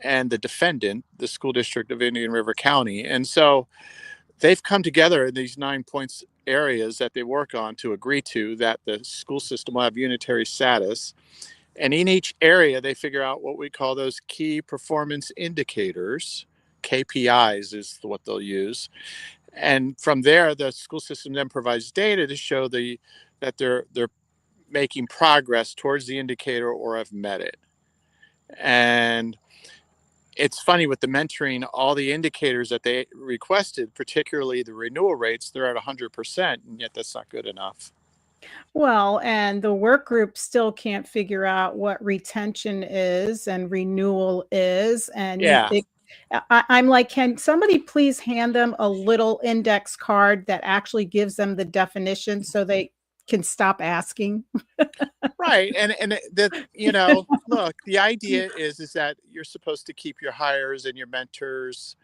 and the defendant, the school district of Indian River County. And so they've come together in these 9 points areas that they work on to agree to that the school system will have unitary status. And in each area, they figure out what we call those key performance indicators. KPIs is what they'll use. And from there, the school system then provides data to show that they're making progress towards the indicator or have met it. And it's funny with the mentoring, all the indicators that they requested, particularly the renewal rates, they're at 100%, and yet that's not good enough. Well, and the work group still can't figure out what retention is and renewal is. And Yeah. I'm like, can somebody please hand them a little index card that actually gives them the definition so they can stop asking? Right. And look, the idea is that you're supposed to keep your hires and your mentors,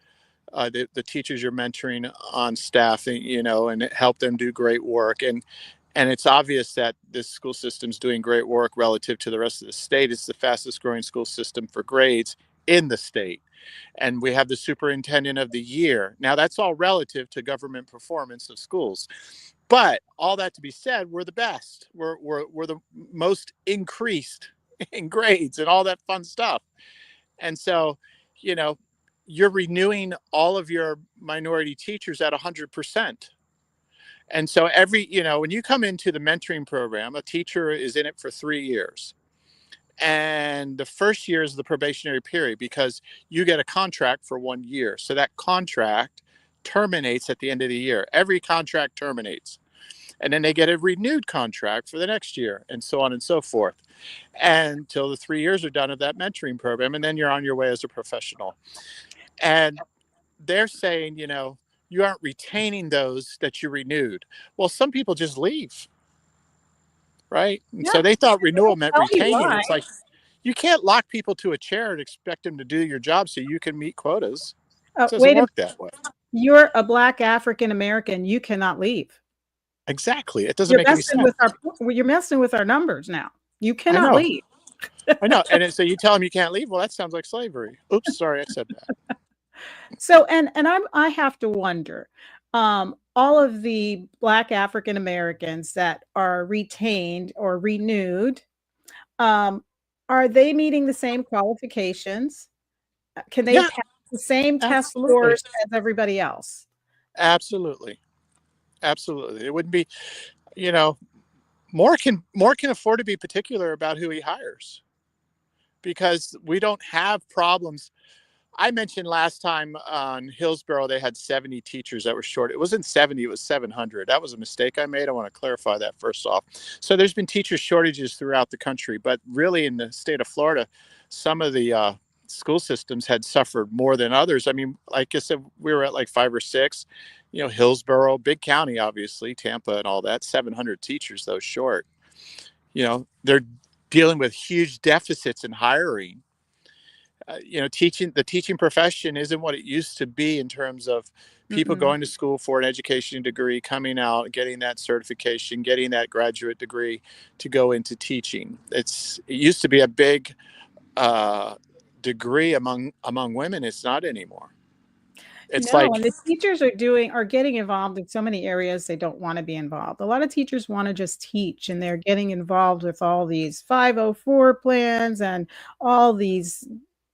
the teachers you're mentoring on staff, and help them do great work. And it's obvious that this school system's doing great work relative to the rest of the state. It's the fastest growing school system for grades in the state. And we have the superintendent of the year. Now, that's all relative to government performance of schools. But all that to be said, we're the best. We're the most increased in grades and all that fun stuff. And so, you're renewing all of your minority teachers at 100%. And so when you come into the mentoring program, a teacher is in it for 3 years. And the first year is the probationary period because you get a contract for 1 year. So that contract terminates at the end of the year. Every contract terminates. And then they get a renewed contract for the next year, and so on and so forth, until the 3 years are done of that mentoring program. And then you're on your way as a professional. And they're saying, you aren't retaining those that you renewed. Well, some people just leave. Right. And so they thought renewal meant retaining. It's like, you can't lock people to a chair and expect them to do your job so you can meet quotas. It doesn't work that way. You're a Black African American. You cannot leave. Exactly. It doesn't make any sense. You're messing with our numbers now. You cannot leave. I know. And so you tell them you can't leave. Well, that sounds like slavery. Oops, sorry, I said that. So, I have to wonder, all of the Black African Americans that are retained or renewed, are they meeting the same qualifications? Can they pass the same test scores as everybody else? Absolutely. Absolutely. It wouldn't be, Moore can afford to be particular about who he hires because we don't have problems. I mentioned last time on Hillsborough, they had 70 teachers that were short. It wasn't 70, it was 700. That was a mistake I made. I want to clarify that first off. So there's been teacher shortages throughout the country, but really in the state of Florida, some of the school systems had suffered more than others. I mean, like I said, we were at like 5 or 6, Hillsborough, big county, obviously, Tampa and all that, 700 teachers, though short. They're dealing with huge deficits in hiring. The teaching profession isn't what it used to be in terms of people going to school for an education degree, coming out, getting that certification, getting that graduate degree to go into teaching. It used to be a big degree among women. It's not anymore. And the teachers are getting involved in so many areas they don't want to be involved. A lot of teachers want to just teach, and they're getting involved with all these 504 plans and all these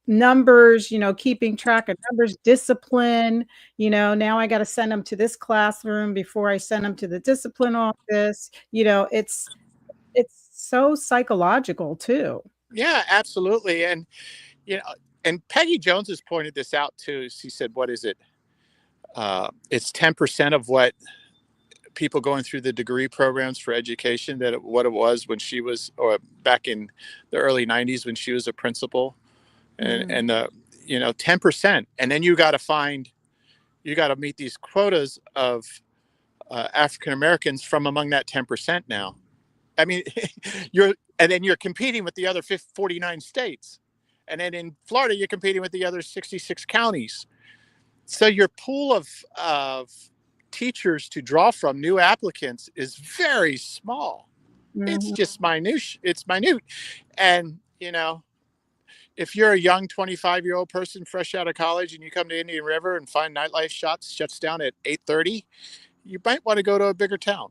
numbers, keeping track of numbers, discipline, now I got to send them to this classroom before I send them to the discipline office. It's so psychological too. Yeah, absolutely. And, and Peggy Jones has pointed this out too. She said, what is it? It's 10% of what people going through the degree programs for education what it was when she was, or back in the early 90s when she was a principal. And 10%. And then you got to meet these quotas of African Americans from among that 10% now. I mean, then you're competing with the other 49 states. And then in Florida, you're competing with the other 66 counties. So your pool of teachers to draw from, new applicants, is very small. It's just minute. It's minute. And, if you're a young 25-year-old person fresh out of college and you come to Indian River and find nightlife shuts down at 8:30, you might want to go to a bigger town.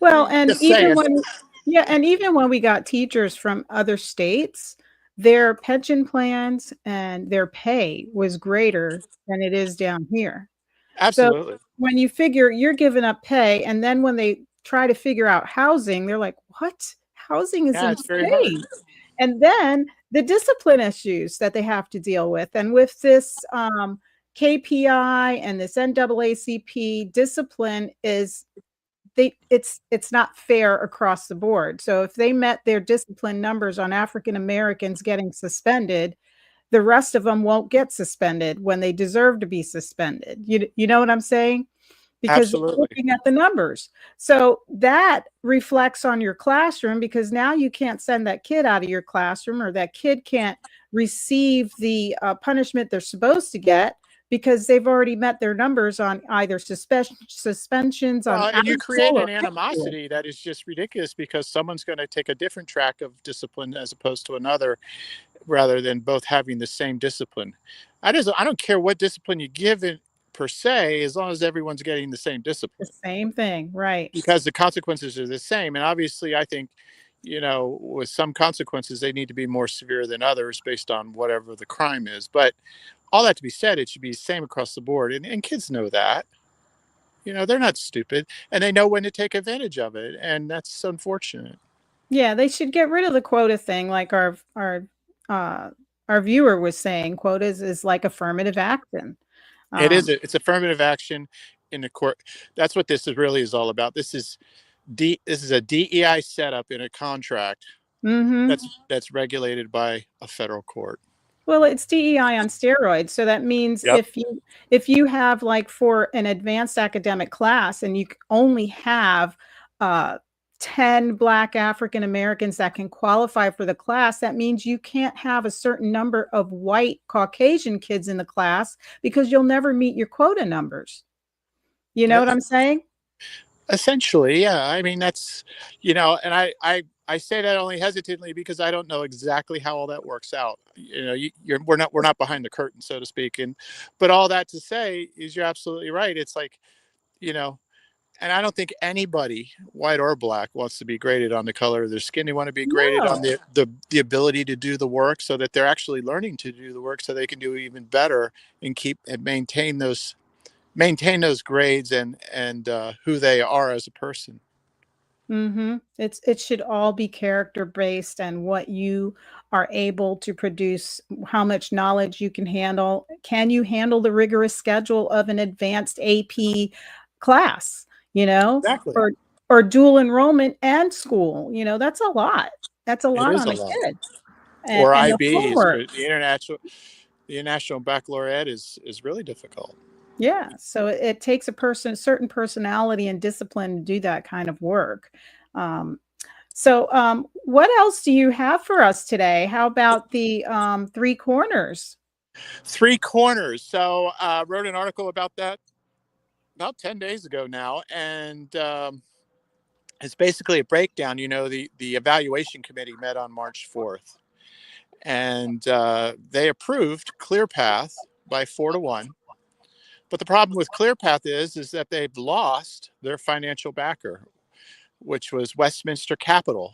Well, and even when we got teachers from other states, their pension plans and their pay was greater than it is down here. So Absolutely. when you figure you're giving up pay, and then when they try to figure out housing, they're like, what? Housing is Yeah, it's very hard. insane. And then the discipline issues that they have to deal with. And with this KPI and this NAACP, discipline is it's not fair across the board. So if they met their discipline numbers on African Americans getting suspended, the rest of them won't get suspended when they deserve to be suspended. You know what I'm saying? Because they're Absolutely. looking at the numbers. So that reflects on your classroom, because now you can't send that kid out of your classroom, or that kid can't receive the punishment they're supposed to get, because they've already met their numbers on either suspensions on Well, out and you of school create or an in school. animosity that is just ridiculous, because someone's going to take a different track of discipline as opposed to another, rather than both having the same discipline. I don't care what discipline you give it per se, as long as everyone's getting the same The discipline, same thing, right? because the consequences are the same. And obviously, I think, with some consequences, they need to be more severe than others based on whatever the crime is. But all that to be said, it should be the same across the board. And kids know that. They're not stupid, and they know when to take advantage of it. And that's unfortunate. Yeah, they should get rid of the quota thing, like uh, our viewer was saying. Quotas is like affirmative action. Um, It's affirmative action in the court. That's what this is all about. This is a DEI setup in a contract mhm. that's regulated by a federal court. Well, it's DEI on steroids. So that means Yep. if you have, like, for an advanced academic class, and you only have uh 10 Black African Americans that can qualify for the class, that means you can't have a certain number of white Caucasian kids in the class, because you'll never meet your quota numbers. You know Yep. what I'm saying? Essentially, yeah. I mean, that's, and I say that only hesitantly, because I don't know exactly how all that works out. We're not behind the curtain, so to speak. But all that to say is, you're absolutely right. It's like, you know, and I don't think anybody, white or Black, wants to be graded on the color of their skin. They want to be graded on No. the ability to do the work, so that they're actually learning to do the work, so they can do even better and keep and maintain those grades and who they are as a person. It should all be character based, and what you are able to produce, how much knowledge you can handle. Can you handle the rigorous schedule of an advanced AP class, Exactly. or dual enrollment and school? That's a lot. That's a It lot is on a a lot. kid. Or And the IBs, homework. the international baccalaureate is really difficult. Yeah, so it takes a certain personality and discipline to do that kind of work. Um, what else do you have for us today? How about the three corners? Three corners. So wrote an article about that about 10 days ago now, and it's basically a breakdown. The evaluation committee met on March 4th, and they approved ClearPath by 4-1. But the problem with ClearPath is that they've lost their financial backer, which was Westminster Capital.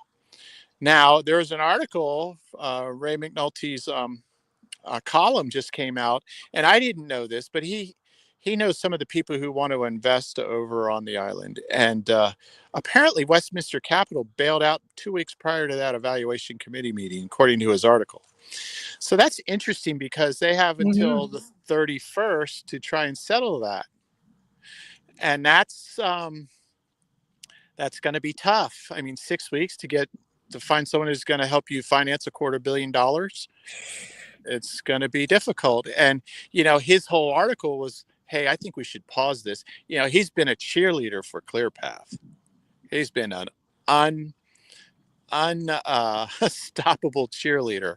Now, there's an article, Ray McNulty's column just came out, and I didn't know this, but he knows some of the people who want to invest over on the island. And apparently Westminster Capital bailed out 2 weeks prior to that evaluation committee meeting, according to his article. So that's interesting, because they have until the 31st to try and settle that. And that's going to be tough. I mean, 6 weeks to find someone who's going to help you finance $250 million. It's going to be difficult. And, his whole article was, hey, I think we should pause this. He's been a cheerleader for ClearPath. He's been an unstoppable cheerleader.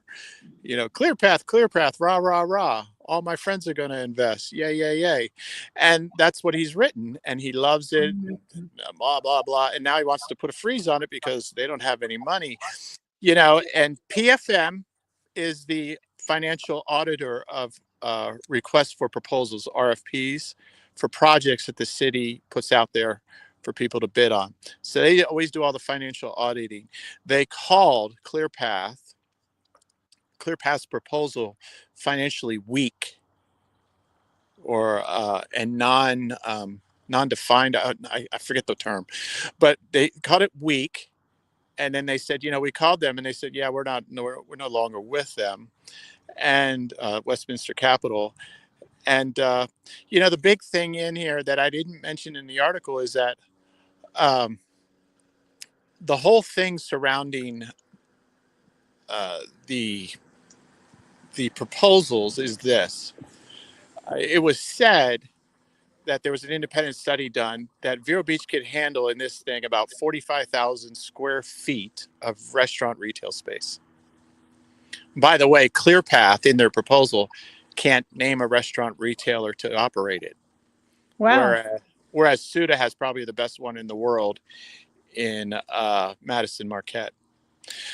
ClearPath, rah, rah, rah. All my friends are going to invest. Yay, yay, yay. And that's what he's written. And he loves it. Blah, blah, blah. And now he wants to put a freeze on it because they don't have any money. And PFM is the financial auditor of requests for proposals, RFPs, for projects that the city puts out there for people to bid on. So they always do all the financial auditing. They called ClearPath's proposal financially weak. and non-defined. I forget the term, but they called it weak. And then they said, we called them and they said, yeah, we're no longer with them, and Westminster Capital. And the big thing in here that I didn't mention in the article is that the whole thing surrounding the proposals is this. It was said that there was an independent study done that Vero Beach could handle in this thing about 45,000 square feet of restaurant retail space. By the way, ClearPath in their proposal can't name a restaurant retailer to operate it. Wow. Whereas Suda has probably the best one in the world in Madison Marquette.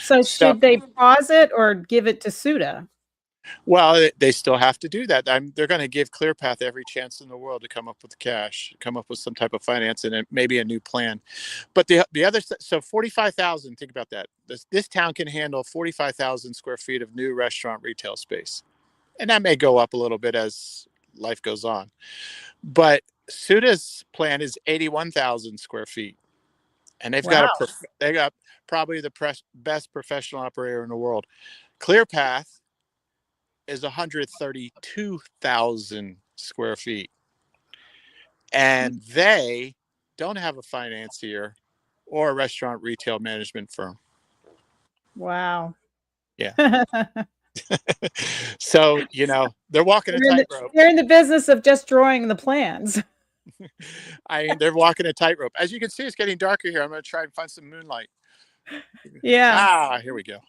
So should they pause it or give it to Suda? Well, they still have to do that. They're going to give ClearPath every chance in the world to come up with the cash, come up with some type of finance, and maybe a new plan. But the other, so 45,000. Think about that. This town can handle 45,000 square feet of new restaurant retail space, and that may go up a little bit as life goes on. But Suda's plan is 81,000 square feet, and they've got probably the best professional operator in the world. ClearPath is 132,000 square feet. And they don't have a financier or a restaurant retail management firm. Wow. Yeah. So, they're walking a tightrope. They're in the business of just drawing the plans. They're walking a tightrope. As you can see, it's getting darker here. I'm going to try and find some moonlight. Yeah. Here we go.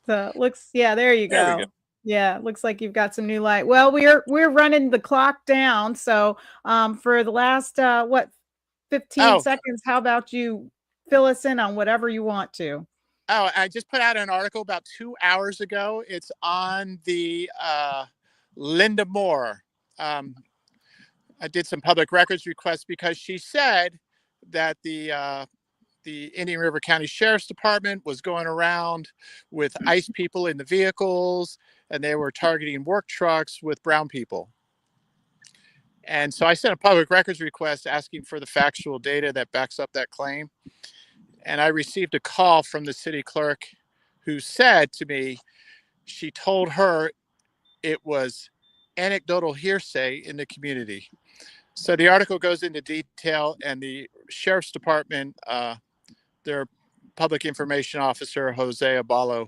So there you go. There we go. Yeah, looks like you've got some new light. Well, we're running the clock down. So for the last 15 seconds, how about you fill us in on whatever you want to? Oh, I just put out an article about 2 hours ago. It's on the Linda Moore. I did some public records requests because she said that the Indian River County Sheriff's Department was going around with ICE people in the vehicles, and they were targeting work trucks with brown people. And so I sent a public records request asking for the factual data that backs up that claim. And I received a call from the city clerk who said to me, she told her it was anecdotal hearsay in the community. So the article goes into detail, and the Sheriff's Department, their public information officer, Jose Abalo,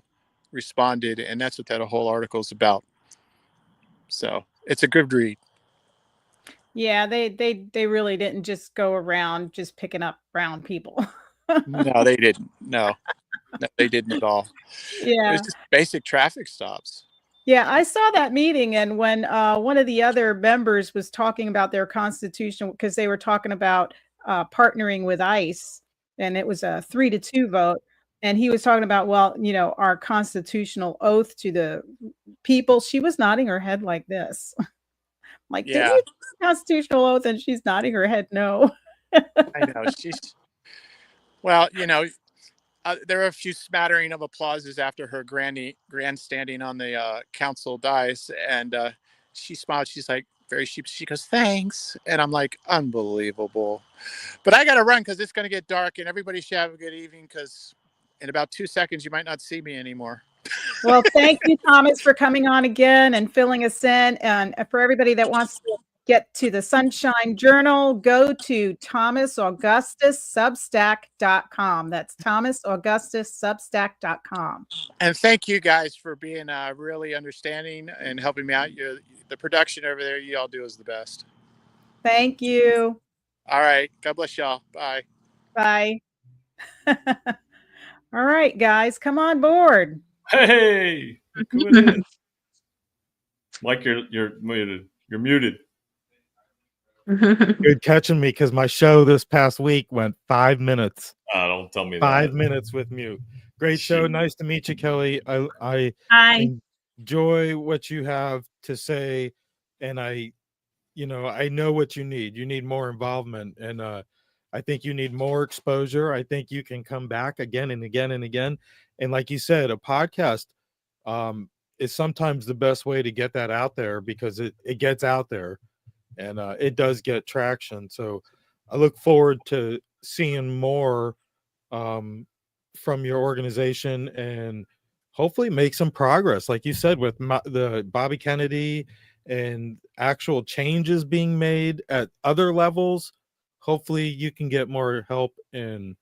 responded, and that's what that whole article is about. So it's a good read. Yeah, they really didn't just go around just picking up brown people. No, they didn't. No, they didn't at all. Yeah, it was just basic traffic stops. Yeah, I saw that meeting, and when one of the other members was talking about their constitution, because they were talking about partnering with ICE, and it was a 3-2 vote. And he was talking about, our constitutional oath to the people. She was nodding her head like this. Like, yeah. Did you do the constitutional oath? And she's nodding her head no. I know. There are a few smattering of applauses after her grandstanding on the council dais. And she smiled. She's like, very sheepish. She goes, thanks. And I'm like, unbelievable. But I got to run because it's going to get dark, and everybody should have a good evening, because in about 2 seconds, you might not see me anymore. Well, thank you, Thomas, for coming on again and filling us in. And for everybody that wants to get to the Sunshine Journal, go to thomasaugustus.substack.com. That's thomasaugustus.substack.com. And thank you guys for being really understanding and helping me out. The production over there, you all do is the best. Thank you. All right. God bless y'all. Bye. Bye. All right, guys, come on board. Hey, look who it is. Mike, you're muted. You're muted. Good catching me, because my show this past week went 5 minutes. Don't tell me 5 minutes with mute. Great show. Nice to meet you, Kelly. I enjoy what you have to say, and I know what you need. You need more involvement, and I think you need more exposure. I think you can come back again and again and again. And like you said, a podcast is sometimes the best way to get that out there, because it gets out there and it does get traction. So I look forward to seeing more from your organization, and hopefully make some progress, like you said, with the Bobby Kennedy and actual changes being made at other levels. Hopefully you can get more help and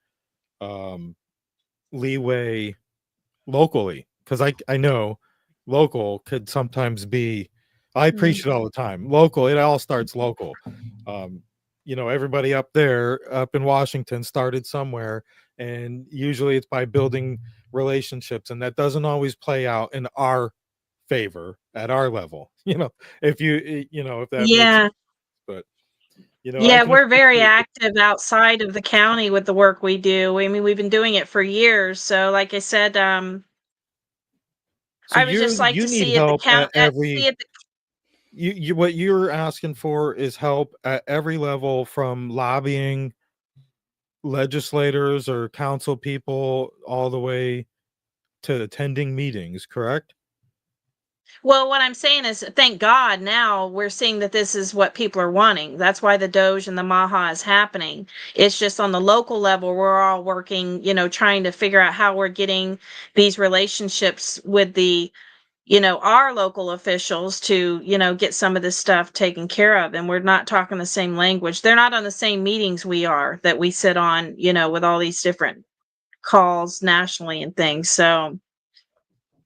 leeway locally, because I know local could sometimes be, I preach it all the time, local, it all starts local. Everybody up there up in Washington started somewhere, and usually it's by building relationships, and that doesn't always play out in our favor at our level. If that makes Yeah. sense. But I Yeah, can we're very appreciate active outside of the county with the work we do. I mean, we've been doing it for years. So like I said, so I would just like you to need see at the help count at see every, at the what you're asking for is help at every level, from lobbying legislators or council people all the way to attending meetings, correct? Well, what I'm saying is, thank God now we're seeing that this is what people are wanting. That's why the Doge and the Maha is happening. It's just on the local level, we're all working, trying to figure out how we're getting these relationships with our local officials to, get some of this stuff taken care of. And we're not talking the same language. They're not on the same meetings we are that we sit on, with all these different calls nationally and things. So,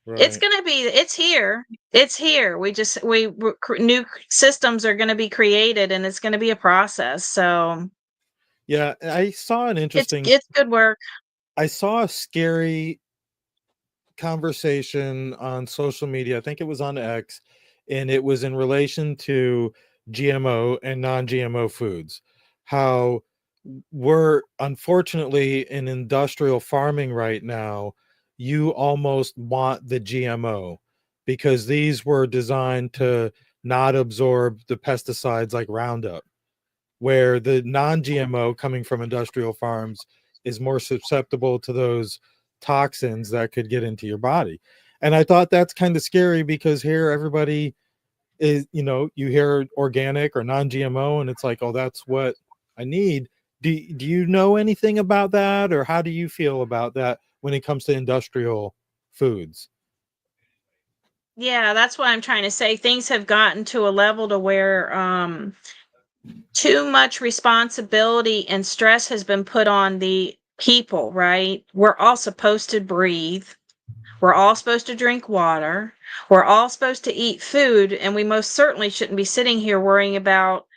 it's Right. gonna be it's here. It's here. New systems are gonna be created, and it's gonna be a process. So Yeah, it's good work. I saw a scary conversation on social media. I think it was on X, and it was in relation to GMO and non-GMO foods. How we're unfortunately in industrial farming right now, you almost want the GMO because these were designed to not absorb the pesticides like Roundup, where the non-GMO coming from industrial farms is more susceptible to those toxins that could get into your body. And I thought that's kind of scary, because here everybody is, you hear organic or non-GMO and it's like, oh, that's what I need. Do you know anything about that, or how do you feel about that when it comes to industrial foods? Yeah, that's what I'm trying to say. Things have gotten to a level to where too much responsibility and stress has been put on the people, right? We're all supposed to breathe. We're all supposed to drink water. We're all supposed to eat food, and we most certainly shouldn't be sitting here worrying about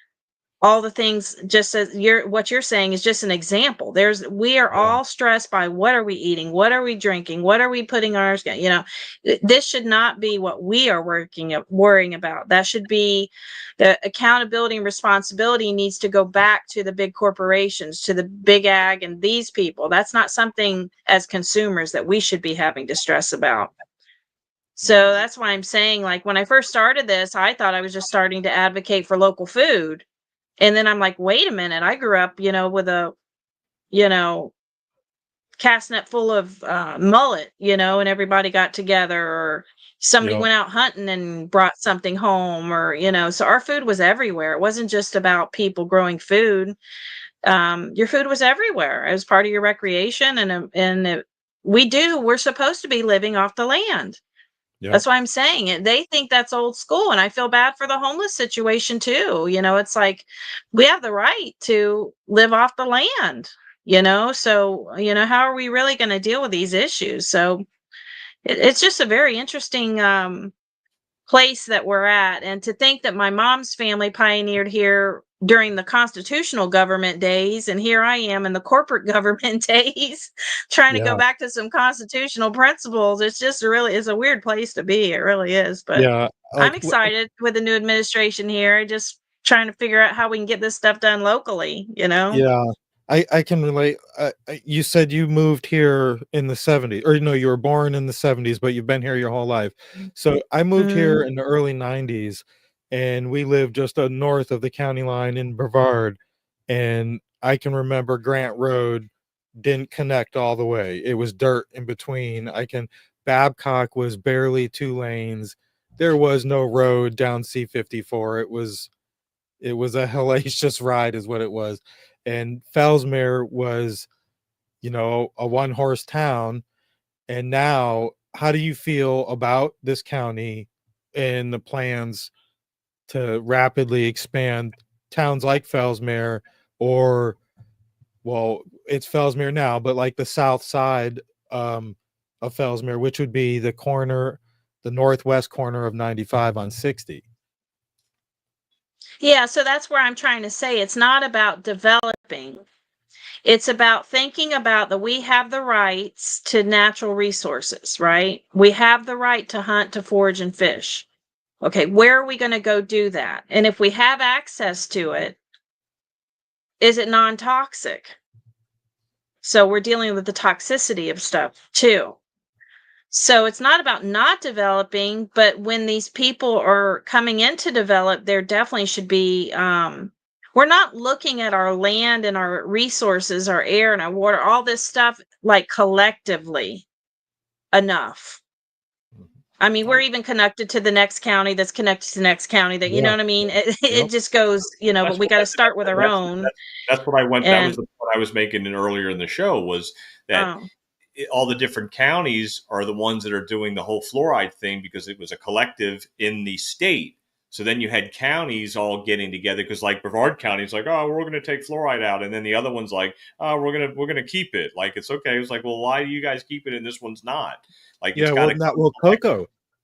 all the things. Just as what you're saying is just an example. We are Yeah. all stressed by, what are we eating? What are we drinking? What are we putting on our skin? This should not be what we are worrying about. That should be the accountability and responsibility needs to go back to the big corporations, to the big ag and these people. That's not something as consumers that we should be having to stress about. So that's why I'm saying, like, when I first started this, I thought I was just starting to advocate for local food. And then I'm like, wait a minute, I grew up, with a, you know, cast net full of mullet, and everybody got together, or somebody Yeah. went out hunting and brought something home, or, so our food was everywhere. It wasn't just about people growing food. Your food was everywhere. It was part of your recreation. We're supposed to be living off the land. Yeah. That's why I'm saying it. They think that's old school, and I feel bad for the homeless situation too. It's like we have the right to live off the land, So, how are we really going to deal with these issues? So it's just a very interesting place that we're at. And to think that my mom's family pioneered here during the constitutional government days, and here I am in the corporate government days trying to go Yeah. back to some constitutional principles. It's just it's a weird place to be. It really is. But Yeah. I'm Like, excited with the new administration here, just trying to figure out how we can get this stuff done locally. yeah, I can relate. You said you moved here in the 70s, or no, you were born in the 70s, but you've been here your whole life. So I moved Mm. here in the early 90s, and we lived just north of the county line in Brevard. And I can remember Grant Road didn't connect all the way. It was dirt in between. Babcock was barely 2 lanes. There was no road down C-54. It was It was a hellacious ride is what it was. And Fellsmere was, you know, a one-horse town. And now, how do you feel about this county and the plans to rapidly expand towns like Fellsmere, or, well, it's Fellsmere now, but like the south side of Fellsmere, which would be the northwest corner of 95 on 60? Yeah, so that's where I'm trying to say it's not about developing. It's about thinking about that we have the rights to natural resources, right? We have the right to hunt, to forage, and fish. Okay, where are we going to go do that? And if we have access to it, is it non-toxic? So we're dealing with the toxicity of stuff too. So it's not about not developing, but when these people are coming in to develop, there definitely should be, we're not looking at our land and our resources, our air and our water, all this stuff like collectively enough. I mean, we're even connected to the next county that's connected to the next county that, you know what I mean? It just goes, you know, but we got to start with our own. That's what I went. That was And the point I was making earlier in the show, was that all the different counties are the ones that are doing the whole fluoride thing because it was a collective in the state. So then you had counties all getting together, because like Brevard County is like, oh, we're going to take fluoride out, and then the other one's like, oh, we're gonna keep it. Like, it's okay. It was like, well, why do you guys keep it and this one's not? Like, Yeah,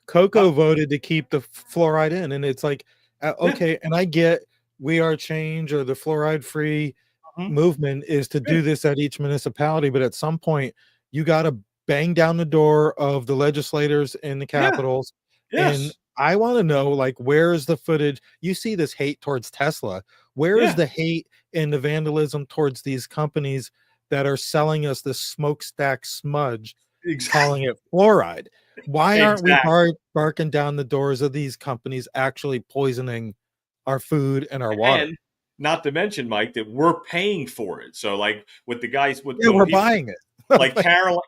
Cocoa voted to keep the fluoride in, and it's like, okay, and I get We Are Change or the fluoride free movement is to do this at each municipality, but at some point you got to bang down the door of the legislators in the capitals. And I want to know, like, where is the footage? You see this hate towards Tesla. Where is the hate and the vandalism towards these companies that are selling us this smokestack smudge, calling it fluoride? Why aren't we barking down the doors of these companies actually poisoning our food and our water? And not to mention, Mike, that we're paying for it. So, like, with the guys, we're buying it. Like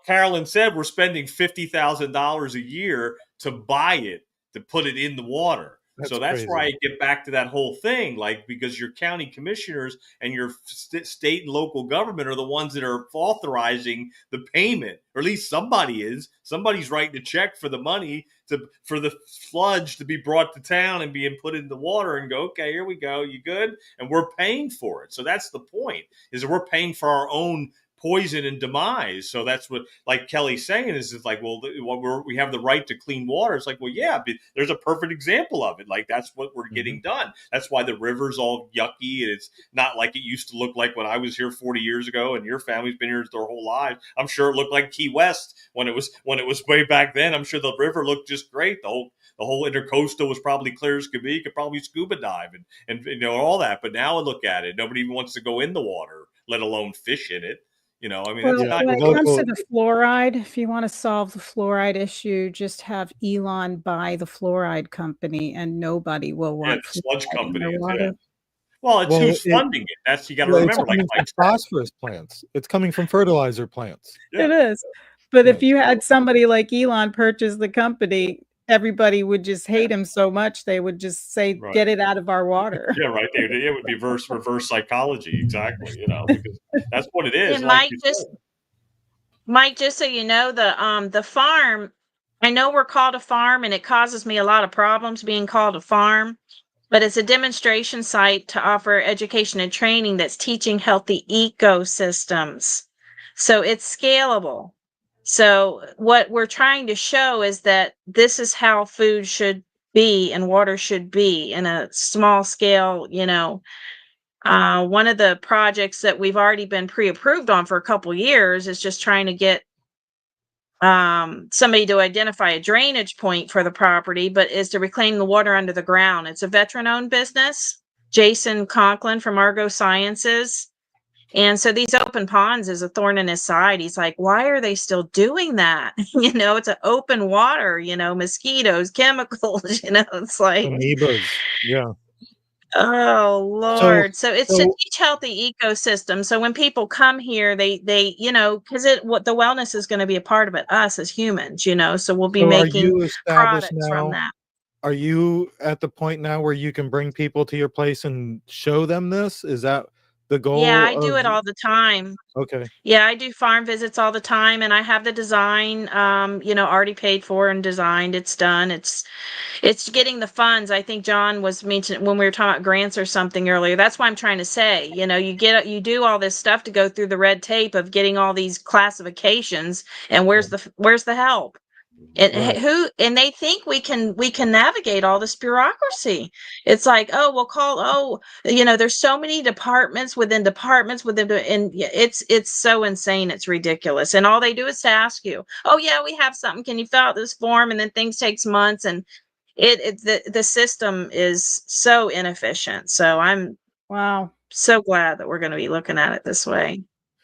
Carolyn said, we're spending $50,000 a year to buy it, to put it in the water. So that's crazy. where I get back to that whole thing, like, because your county commissioners and your state and local government are the ones that are authorizing the payment, or at least somebody is. Somebody's writing a check for the money for the sludge to be brought to town and being put in the water and go, okay, here we go, you good? And we're paying for it. So that's the point, is that we're paying for our own poison and demise. So that's what, like Kelly's saying, is it's like, well, we have the right to clean water. It's like, well, yeah, but there's a perfect example of it. Like, that's what we're getting done. That's why the river's all yucky, and it's not like it used to look like when I was here 40 years ago, and your family's been here their whole lives. I'm sure it looked like Key West when it was way back then. I'm sure the river looked just great. The whole intercoastal was probably clear as could be. You could probably scuba dive and you know, all that. But now look at it. Nobody even wants to go in the water, let alone fish in it. You know, I mean, when it comes to the fluoride, if you want to solve the fluoride issue, just have Elon buy the fluoride company, and nobody will want the sludge company. Well, it's who's funding it. That's, you got to remember, like phosphorus plants. It's coming from fertilizer plants. It is. But if you had somebody like Elon purchase the company, everybody would just hate him so much they would just say, get it out of our water. Yeah, right. It would be reverse psychology. Exactly. You know, because that's what it is. And Mike, just so you know, the farm, I know we're called a farm, and it causes me a lot of problems being called a farm, but it's a demonstration site to offer education and training that's teaching healthy ecosystems. So it's scalable. So what we're trying to show is that this is how food should be and water should be in a small scale. You know, one of the projects that we've already been pre-approved on for a couple years is just trying to get somebody to identify a drainage point for the property, but is to reclaim the water under the ground. It's a veteran-owned business, Jason Conklin from Argo Sciences. And so these open ponds is a thorn in his side. He's like, why are they still doing that? You know, it's an open water, you know, mosquitoes, chemicals, you know, it's like amoebas. Yeah. Oh Lord. So it's to teach healthy ecosystem. So when people come here, they, you know, because the wellness is going to be a part of it, us as humans, you know, so we'll be making products from that. are you at the point now where you can bring people to your place and show them this? Is that the goal? Yeah, I do it all the time. Okay. Yeah, I do farm visits all the time, and I have the design, already paid for and designed. It's done. It's getting the funds. I think John was mentioning when we were talking about grants or something earlier. That's why I'm trying to say, you do all this stuff to go through the red tape of getting all these classifications, and where's the help? And Right. and they think we can navigate all this bureaucracy. It's like, oh, we'll call, there's so many departments within and it's so insane, it's ridiculous. And all they do is to ask you, oh yeah, we have something, can you fill out this form? And then things takes months, and the system is so inefficient. So I'm Wow. so glad that we're going to be looking at it this way.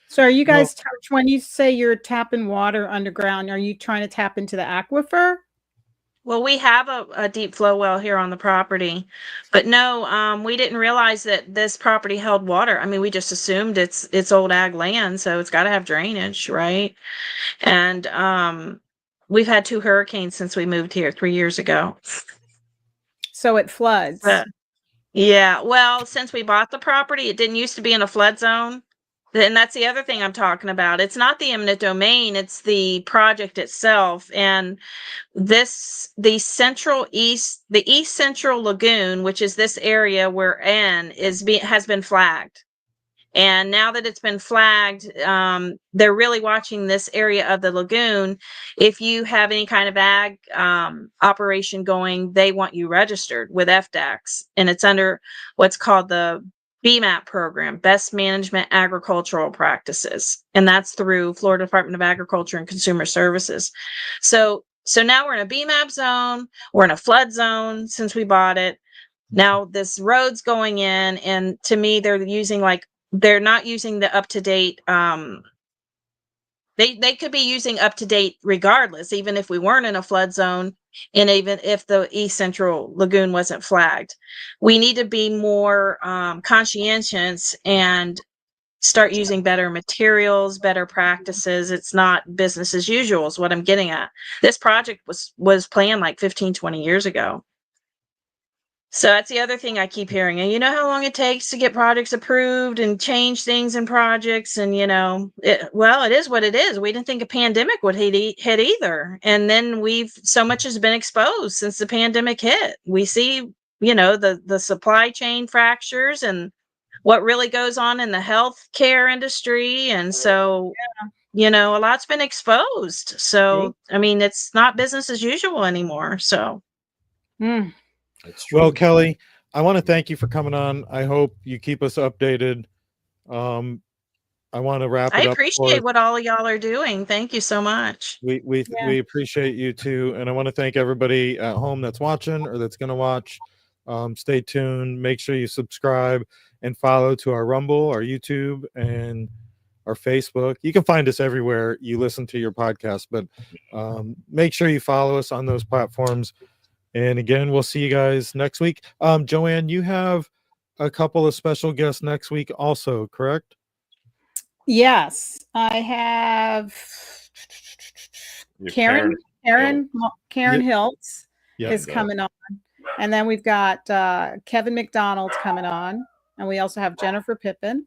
So are you guys, when you say you're tapping water underground, are you trying to tap into the aquifer? Well, we have a deep flow well here on the property, but no, we didn't realize that this property held water. I mean, we just assumed it's old ag land, so it's got to have drainage, right? And we've had 2 hurricanes since we moved here 3 years ago. So it floods. Yeah, well, since we bought the property, it didn't used to be in a flood zone. And that's the other thing I'm talking about. It's not the eminent domain, it's the project itself. And the east central lagoon, which is this area we're in, has been flagged. And now that it's been flagged, they're really watching this area of the lagoon. If you have any kind of ag operation going, they want you registered with FDACS, and it's under what's called the BMAP program, Best Management Agricultural Practices. And that's through Florida Department of Agriculture and Consumer Services. So now we're in a BMAP zone. We're in a flood zone since we bought it. Now this road's going in, and to me, they're not using the up-to-date, they could be using up-to-date regardless, even if we weren't in a flood zone, and even if the East Central Lagoon wasn't flagged. We need to be more conscientious and start using better materials, better practices. It's not business as usual is what I'm getting at. This project was planned like 15, 20 years ago. So that's the other thing I keep hearing. And you know how long it takes to get projects approved and change things in projects. And, it is what it is. We didn't think a pandemic would hit either. And then so much has been exposed since the pandemic hit. We see, the supply chain fractures and what really goes on in the healthcare industry. And so, a lot's been exposed. So, I mean, it's not business as usual anymore. So. Well, Kelly, I want to thank you for coming on. I hope you keep us updated. I want to wrap it up. I appreciate what all of y'all are doing. Thank you so much. We appreciate you too. And I want to thank everybody at home that's watching or that's going to watch. Stay tuned. Make sure you subscribe and follow to our Rumble, our YouTube, and our Facebook. You can find us everywhere you listen to your podcast, but make sure you follow us on those platforms. And again, we'll see you guys next week. Joanne, you have a couple of special guests next week also, correct? Yes, I have Karen Hiltz is coming on. And then we've got Kevin McDonald's coming on. And we also have Jennifer Pippin.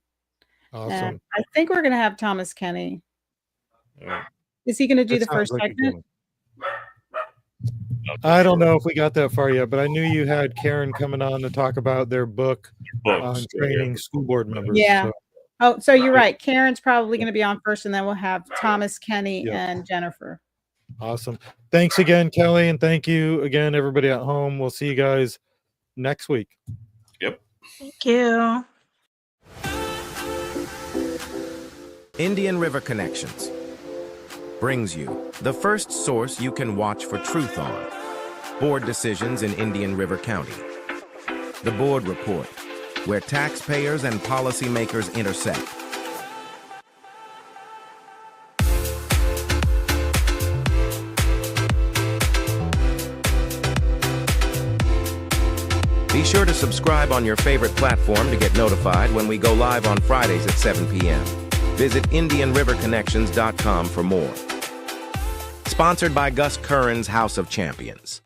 Awesome. And I think we're going to have Thomas Kenny. Is he going to do the first segment? I don't know if we got that far yet, but I knew you had Karen coming on to talk about their book on training school board members. Yeah. So you're right. Karen's probably going to be on first, and then we'll have Thomas, Kenny, and Jennifer. Awesome. Thanks again, Kelly, and thank you again, everybody at home. We'll see you guys next week. Yep. Thank you. Indian River Connections brings you the first source you can watch for truth on board decisions in Indian River County. The Board Report, where taxpayers and policymakers intersect. Be sure to subscribe on your favorite platform to get notified when we go live on Fridays at 7 p.m. Visit IndianRiverConnections.com for more. Sponsored by Gus Curran's House of Champions.